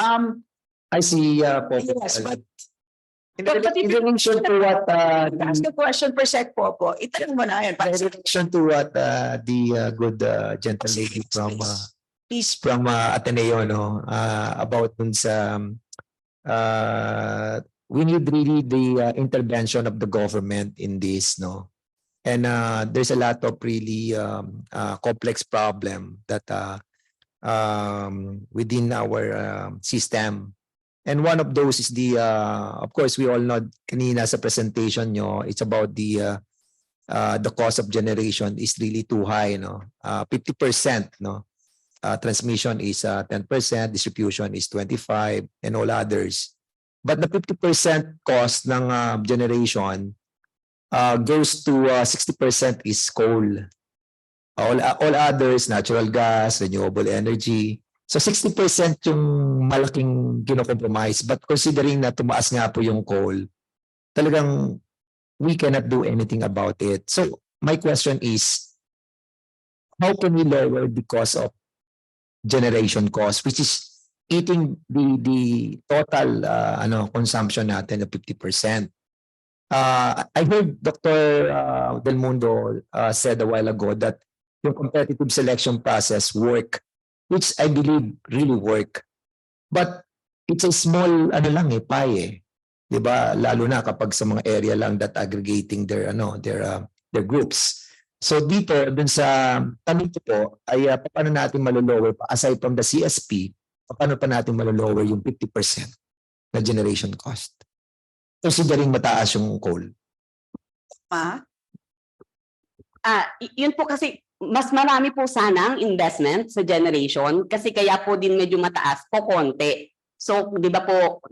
I see po. Yes, but In relation to what ask a question per sec po. Itanong mo na yan. in relation to what the good gentle lady Please. from Ateneo about dun sa we need really the intervention of the government in this and there's a lot of really complex problem that within our system. And one of those is the, of course, we all know kanina sa presentation nyo, it's about the cost of generation is really too high. 50%. Transmission is 10%, distribution is 25%, and all others. But the 50% cost ng generation goes to 60% is coal. All others, natural gas, renewable energy. So 60% yung malaking kino-compromise, but considering na tumaas nga po yung coal, talagang we cannot do anything about it. So my question is, how can we lower the cost of generation cost, which is eating the total consumption natin of 50%? I heard Dr. Del Mundo said a while ago that yung competitive selection process work, which I believe really work. But it's a small pie 'di ba? Lalo na kapag sa mga area lang that aggregating their groups. So dito dun sa tanong ko po ay paano natin malolower aside from the CSP, paano pa natin malolower yung 50% na generation cost? Considering mataas yung coal. Yun po kasi mas marami po sana ang investment sa generation kasi kaya po din medyo mataas po konti. So, di ba po,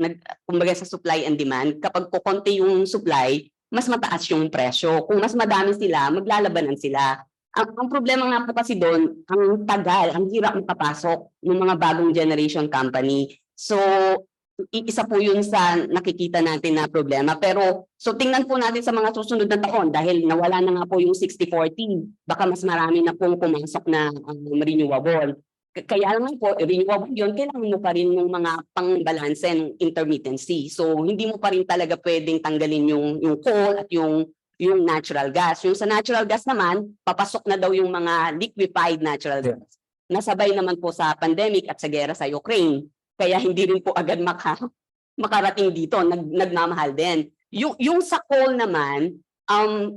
kumbaga sa supply and demand, kapag po konti yung supply, mas mataas yung presyo. Kung mas madami sila, maglalabanan sila. Ang problema nga po kasi doon, ang tagal, ang hirap makapasok ng mga bagong generation company. So, isa po yun sa nakikita natin na problema. Pero, so tingnan po natin sa mga susunod na taon dahil nawala na nga po yung 60-40, baka mas marami na pong pumasok na renewable. Kaya lang po, renewable yun, kailangan mo pa rin yung mga pang-balanse ng intermittency. So, hindi mo pa rin talaga pwedeng tanggalin yung coal at yung natural gas. Yung sa natural gas naman, papasok na daw yung mga liquefied natural gas. Nasabay naman po sa pandemic at sa gera sa Ukraine. Kaya hindi rin po agad makarating dito, nagmamahal din. Yung sa coal naman,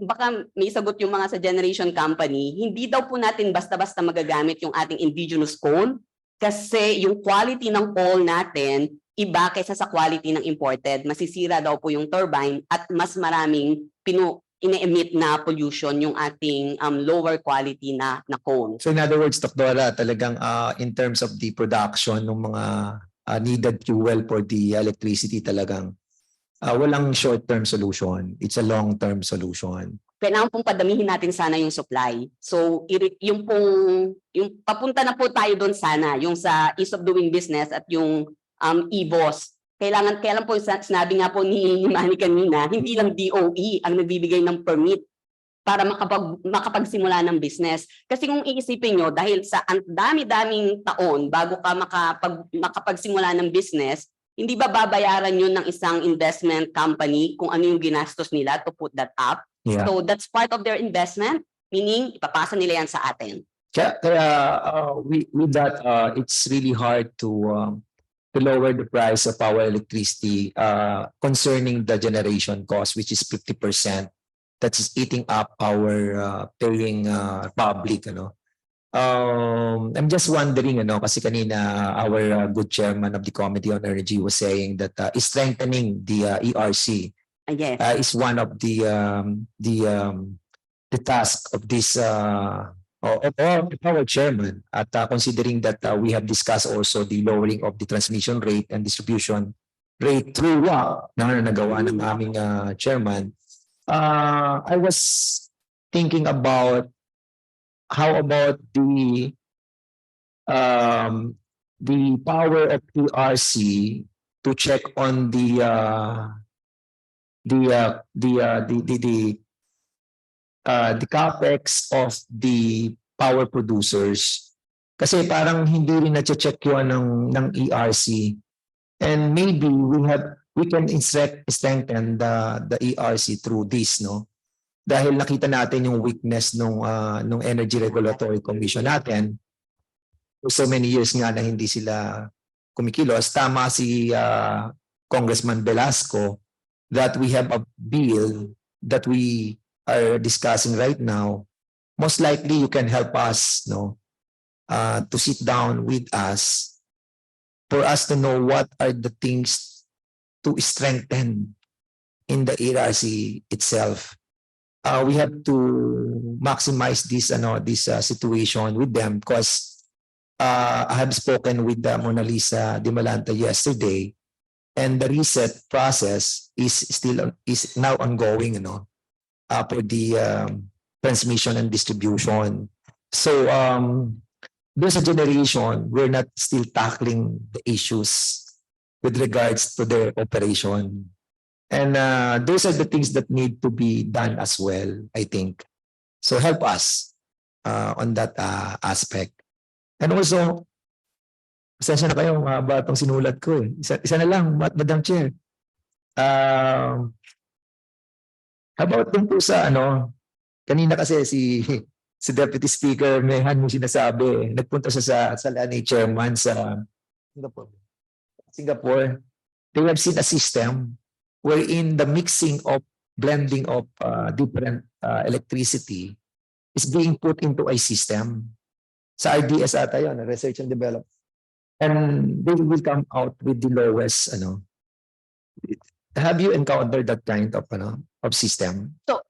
baka may sagot yung mga sa generation company, hindi daw po natin basta-basta magagamit yung ating indigenous coal kasi yung quality ng coal natin iba kaysa sa quality ng imported. Masisira daw po yung turbine at mas maraming ine-emit na pollution yung ating lower quality na coal. So in other words, Doktora, talagang in terms of the production ng mga needed fuel for the electricity, talagang walang short-term solution. It's a long-term solution. Kailangan pong padamihin natin sana yung supply. So, yung papunta na po tayo doon sana, yung sa ease of doing business at yung EBOS. Kailan po sinabi nga po ni Manny kanina, hindi lang DOE ang nagbibigay ng permit para makapagsimula ng business. Kasi kung iisipin nyo, dahil sa ang dami-daming taon bago ka makapagsimula ng business, hindi ba babayaran yun ng isang investment company kung ano yung ginastos nila to put that up? Yeah. So that's part of their investment, meaning ipapasa nila yan sa atin. With that, it's really hard to lower the price of our electricity concerning the generation cost, which is 50%. That is eating up our paying public. I'm just wondering, kasi kanina our good chairman of the Committee on Energy was saying that strengthening the ERC Yes. is one of the task of this of our chairman. At considering that we have discussed also the lowering of the transmission rate and distribution rate through WAC na nagawa ng aming chairman. I was thinking about how about the power of ERC to check on the capex of the power producers, kasi parang hindi rin na-check yun ng ERC, and maybe we can strengthen the ERC through this, dahil nakita natin yung weakness nung Energy Regulatory Commission natin for so many years nga na hindi sila kumikilos. Tama si Congressman Velasco that we have a bill that we are discussing right now. Most likely you can help us to sit down with us for us to know what are the things to strengthen in the ERC itself. We have to maximize this situation with them, because I have spoken with Mona Lisa Di Malanta yesterday, and the reset process is now ongoing, for the transmission and distribution. So there's a generation we're not still tackling the issues with regards to their operation, and those are the things that need to be done as well, I think. So help us on that aspect. And also, pasensya na kayo, mahaba itong sinulat ko eh. Isa na lang, Madam Chair. How about dun po sa kanina kasi si Deputy Speaker Mehan yung sinasabi, nagpunta siya sa ni Chairman sa Singapore. They have seen a system wherein the blending of different electricity is being put into a system. Sa RDS ata yun, Research and Development. And they will come out with the lowest, Have you encountered that kind of system? So,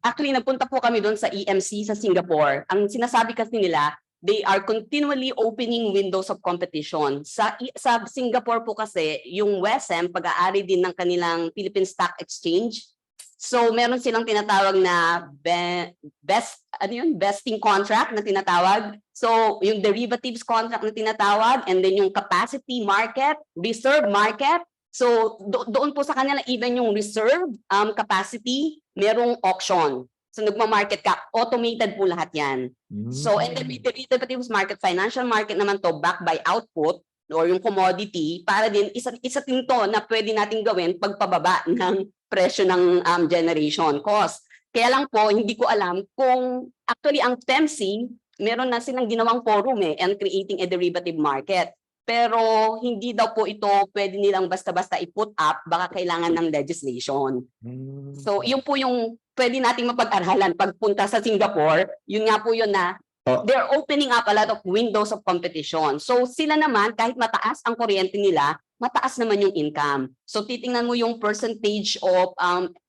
actually, nagpunta po kami doon sa EMC sa Singapore. Ang sinasabi kasi nila, they are continually opening windows of competition. Sa Singapore po kasi, yung WESM, pag-aari din ng kanilang Philippine Stock Exchange. So, meron silang tinatawag na vesting contract na tinatawag. So, yung derivatives contract na tinatawag, and then yung capacity market, reserve market. So, doon po sa kanila, even yung reserve capacity, merong auction. So, nagma-market ka, automated po lahat yan. So, and then with the derivatives market, financial market naman to, backed by output, or yung commodity, para din, isa din to na pwede natin gawin pagpababa ng presyo ng generation cost. Kaya lang po, hindi ko alam kung actually ang FEMC, meron na silang ginawang forum and creating a derivative market. Pero hindi daw po ito pwede nilang basta-basta i-put up, baka kailangan ng legislation. So, yun po yung pwede nating mapag-aralan pagpunta sa Singapore. Yun nga po yun na they're opening up a lot of windows of competition. So, sila naman, kahit mataas ang kuryente nila, mataas naman yung income. So, titingnan mo yung percentage of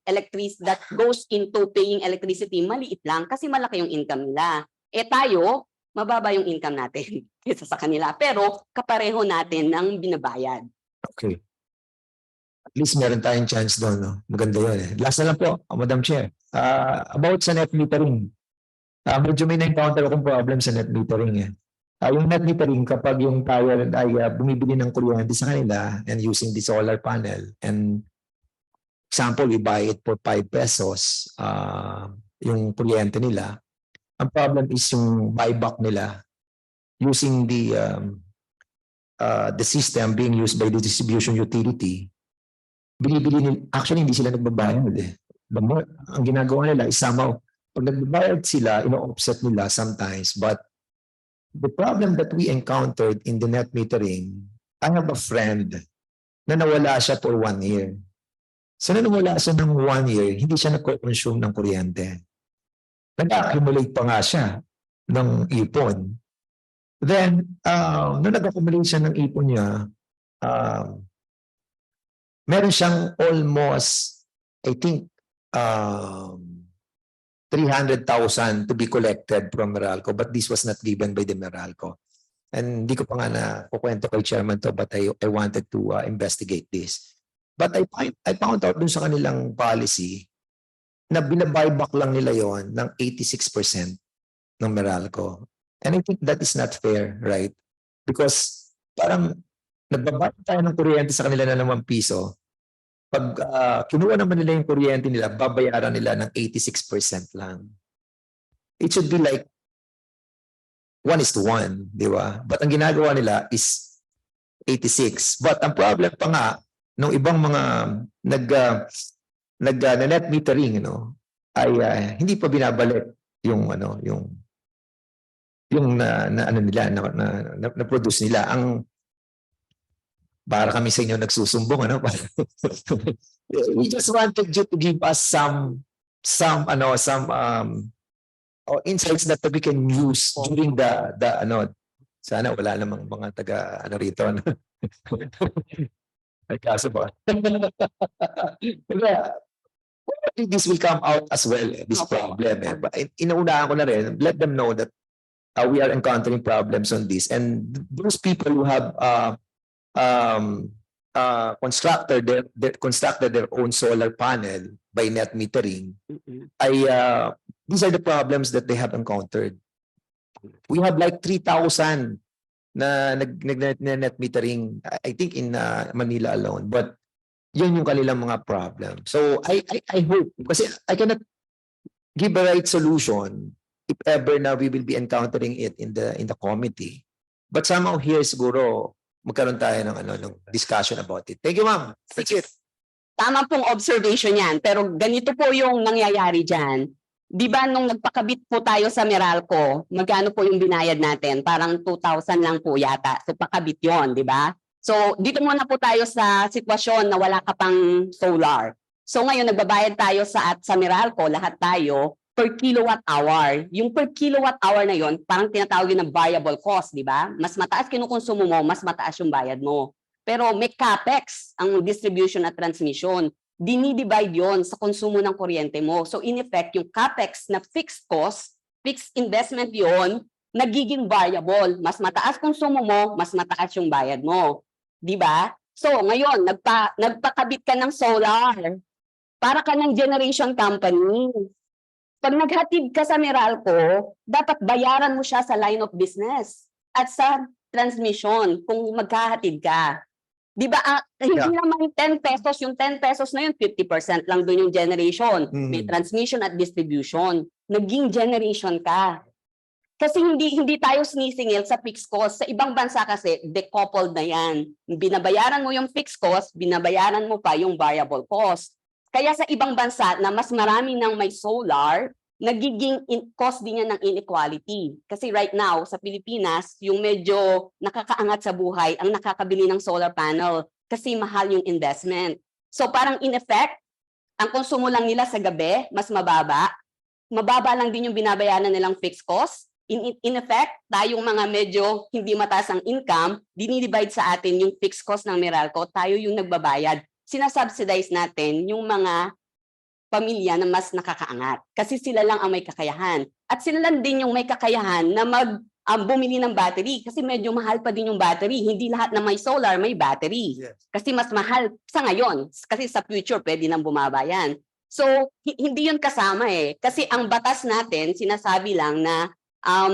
electricity that goes into paying electricity, maliit lang kasi malaki yung income nila. Tayo, mababa yung income natin kaysa sa kanila. Pero kapareho natin ng binabayad. Okay. At least meron tayong chance doon. No? Maganda yun eh. Last na lang po, Madam Chair. About sa net metering. Medyo may na-encounter akong problem sa net metering eh. Yung net metering, kapag yung tower ay bumibili ng kuryente sa kanila and using the solar panel, and example, we buy it for 5 pesos, yung kuryente nila, ang problem is yung buyback nila using the system being used by the distribution utility. Binibili nila, actually hindi sila nagbabayad eh. Ang ginagawa nila is somehow, pag nagbabayad sila, ino-offset nila sometimes, but the problem that we encountered in the net metering, I have a friend na nawala siya for 1 year. So na nawala siya ng 1 year, hindi siya nag-consume ng kuryente. Nag-accumulate pa nga siya ng ipon. Then, nung nag-accumulate siya ng ipon niya, meron siyang almost, I think, 300,000 to be collected from Meralco, but this was not given by the Meralco. And hindi ko pa nga na kukwento kay Chairman to, but I wanted to investigate this. But I found out dun sa kanilang policy na binabuyback lang nila yon ng 86% ng Meralco. And I think that is not fair, right? Because parang nagbabayad tayo ng kuryente sa kanila na ng 1 piso. Pag kinuha naman nila yung kuryente nila, babayaran nila ng 86% lang. It should be like 1:1, di ba? But ang ginagawa nila is 86. But ang problem pa nga, nung ibang mga net metering, ay hindi pa binabalik yung na produce nila. Ang para kami sa inyo nagsusumbong, we just wanted you to give us some insights that we can use during sana wala namang mga taga rito. Ay kaso ba? This will come out as well, this problem. But inuunahan ko na rin, let them know that we are encountering problems on this, and those people who have constructed their own solar panel by net metering, these are the problems that they have encountered. We have like 3,000 na net metering, I think in Manila alone, but yun yung kanilang mga problem. So I hope, kasi I cannot give a right solution if ever na we will be encountering it in the committee. But somehow here siguro magkaroon tayo ng discussion about it. Thank you, ma'am. That's it. Tama pong observation yan, pero ganito po yung nangyayari dyan. Di ba nung nagpakabit po tayo sa Meralco, magkano po yung binayad natin? Parang 2,000 lang po yata. So pakabit yon, di ba? So dito muna po tayo sa sitwasyon na wala ka pang solar. So ngayon nagbabayad tayo sa Meralco, lahat tayo, per kilowatt hour. Yung per kilowatt hour na yon, parang tinatawag yun ng variable cost, di ba? Mas mataas kinukonsumo mo, mas mataas yung bayad mo. Pero may capex ang distribution at transmission. Dinidivide yon sa konsumo ng kuryente mo. So in effect, yung capex na fixed cost, fixed investment yon, nagiging variable. Mas mataas konsumo mo, mas mataas yung bayad mo. Di ba? So ngayon, nagpakabit ka ng solar. Para ka ng generation company. Pag naghatid ka sa Meralco, dapat bayaran mo siya sa line of business at sa transmission kung maghahatid ka. Di ba? Hindi naman 10 pesos, yung 10 pesos na yun, 50% lang doon yung generation. May transmission at distribution. Naging generation ka. Kasi hindi tayo sinisingil sa fixed cost. Sa ibang bansa kasi, decoupled na yan. Binabayaran mo yung fixed cost, binabayaran mo pa yung variable cost. Kaya sa ibang bansa na mas marami ng may solar, nagiging cost din yan ng inequality. Kasi right now, sa Pilipinas, yung medyo nakakaangat sa buhay ang nakakabili ng solar panel kasi mahal yung investment. So parang in effect, ang konsumo lang nila sa gabi, mas mababa. Mababa lang din yung binabayaran nilang fixed cost. In effect, tayong mga medyo hindi mataas ang income, dinidivide sa atin yung fixed cost ng Meralco, tayo yung nagbabayad. Sinasubsidize natin yung mga pamilya na mas nakakaangat kasi sila lang ang may kakayahan. At sila lang din yung may kakayahan na bumili ng battery kasi medyo mahal pa din yung battery. Hindi lahat na may solar may battery. Yes. Kasi mas mahal sa ngayon. Kasi sa future, pwede nang bumaba yan. So, hindi yun kasama eh. Kasi ang batas natin, sinasabi lang na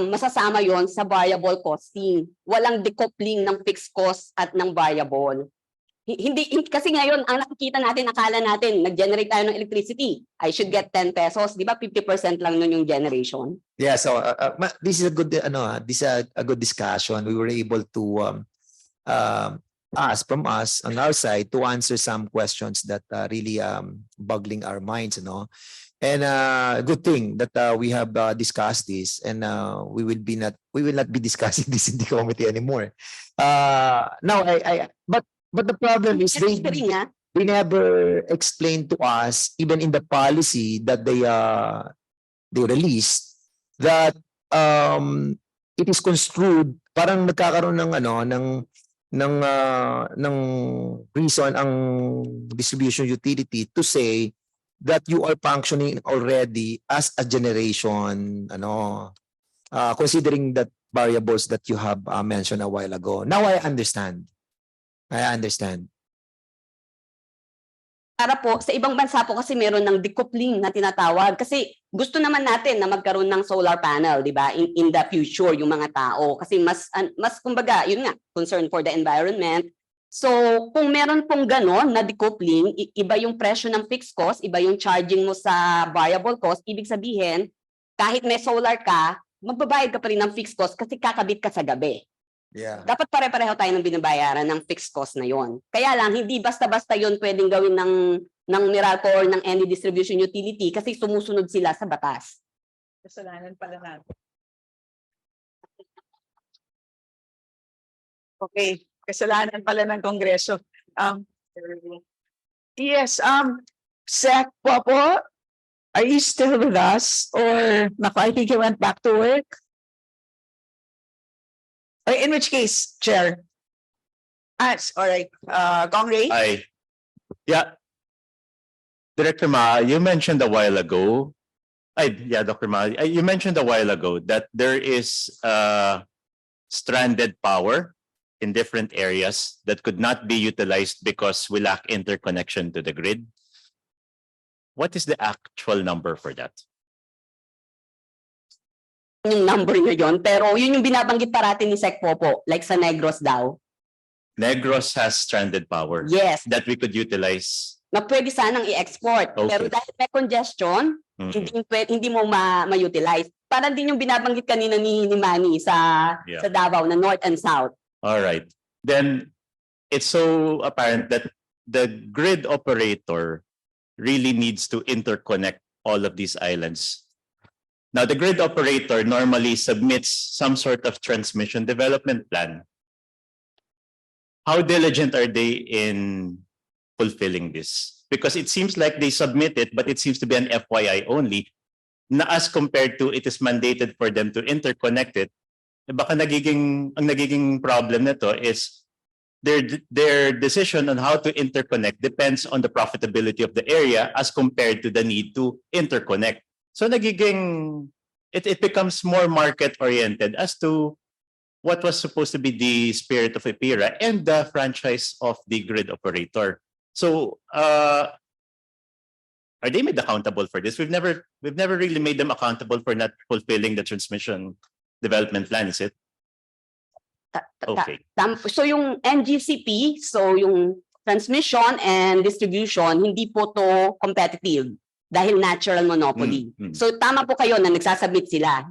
masasama yon sa variable costing. Walang decoupling ng fixed cost at ng variable. Kasi ngayon, ang nakikita natin, akala natin, nag-generate tayo ng electricity. I should get 10 pesos. Di ba 50% lang nun yung generation? Yeah, so this is a good this is a good discussion. We were able to ask from us on our side to answer some questions that really boggling our minds, And good thing that we have discussed this, and we will not be discussing this in the committee anymore. Now, but the problem is they never explained to us, even in the policy that they released, that it is construed, parang nagkakaroon ng reason ang distribution utility to say that you are functioning already as a generation, considering that variables that you have mentioned a while ago. Now I understand. Para po, sa ibang bansa po kasi meron ng decoupling na tinatawag. Kasi gusto naman natin na magkaroon ng solar panel, di ba? In the future, yung mga tao. Kasi mas kumbaga, yun nga, concern for the environment. So, kung meron pong ganon na decoupling, iba yung presyo ng fixed cost, iba yung charging mo sa variable cost, ibig sabihin, kahit may solar ka, magbabayad ka pa rin ng fixed cost kasi kakabit ka sa gabi. Yeah. Dapat pare-pareho tayo ng binabayaran ng fixed cost na yon. Kaya lang, hindi basta-basta yon pwedeng gawin ng Meralco or ng any distribution utility kasi sumusunod sila sa batas. Kasalanan pala natin. Okay, kasalanan pala ng Kongreso. Yes, Sec Popo, are you still with us? Or I think you went back to work? In which case, Chair. All right. Congress? Yeah. Director Ma, you mentioned a while ago, Dr. Ma, you mentioned a while ago that there is stranded power in different areas that could not be utilized because we lack interconnection to the grid. What is the actual number for that? Yung number nyo yun, pero yun yung binabanggit parati ni Sec Popo, like sa Negros daw. Negros has stranded power. Yes. That we could utilize. Na pwede sanang i-export. Okay. Pero dahil may congestion, hindi mo ma-utilize. Parang din yung binabanggit kanina ni Manny sa Davao na North and South. All right. Then it's so apparent that the grid operator really needs to interconnect all of these islands. Now, the grid operator normally submits some sort of transmission development plan. How diligent are they in fulfilling this? Because it seems like they submit it, but it seems to be an FYI only, na as compared to it is mandated for them to interconnect it. Baka ang nagiging problem nito is their decision on how to interconnect depends on the profitability of the area as compared to the need to interconnect. So it becomes more market-oriented as to what was supposed to be the spirit of EPIRA and the franchise of the grid operator. So are they made accountable for this? We've never really made them accountable for not fulfilling the transmission development plan, is it? Okay. So yung NGCP, so yung transmission and distribution, hindi po to competitive dahil natural monopoly. So tama po kayo na nagsasubmit sila.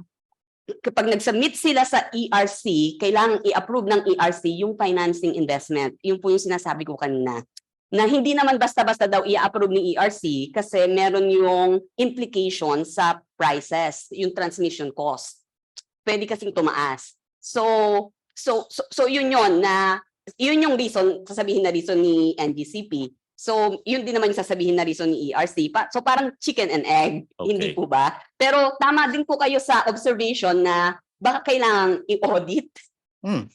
Kapag nag-submit sila sa ERC, kailangang i-approve ng ERC yung financing investment. Yun po yung sinasabi ko kanina. Na hindi naman basta-basta daw i-approve ng ERC kasi meron yung implication sa prices, yung transmission cost. Pwede kasing tumaas. So yun yung reason, sasabihin na reason ni NGCP. So, yun din naman yung sasabihin na reason ni ERC. So, parang chicken and egg, hindi po ba? Pero tama din po kayo sa observation na baka kailangang i-audit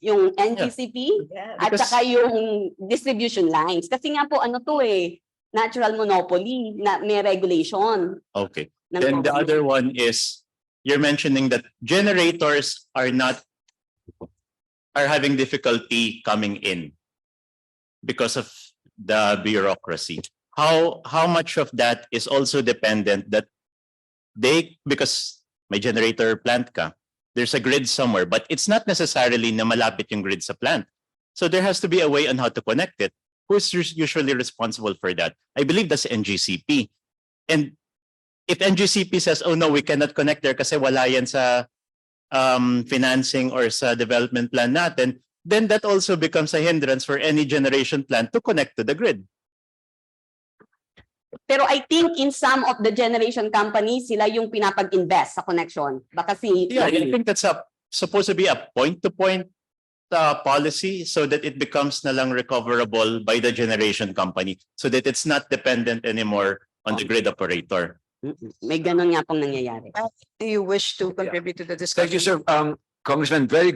yung NGCP at saka yung distribution lines. Kasi nga po, natural monopoly na may regulation. Okay. Then the other one is, you're mentioning that generators are not are having difficulty coming in because of the bureaucracy. How much of that is also dependent that because may generator plant ka, there's a grid somewhere, but it's not necessarily na malapit yung grid sa plant. So there has to be a way on how to connect it. Who's usually responsible for that? I believe that's NGCP. And if NGCP says, oh no, we cannot connect there kasi wala yan sa financing or sa development plan natin, then that also becomes a hindrance for any generation plan to connect to the grid. Pero I think in some of the generation companies, sila yung pinapag-invest sa connection. Baka si... Yeah, I think that's supposed to be a point-to-point policy so that it becomes na lang recoverable by the generation company so that it's not dependent anymore on the grid operator. May ganun nga pong nangyayari. Do you wish to contribute to the discussion? Thank you, sir. Congressman, very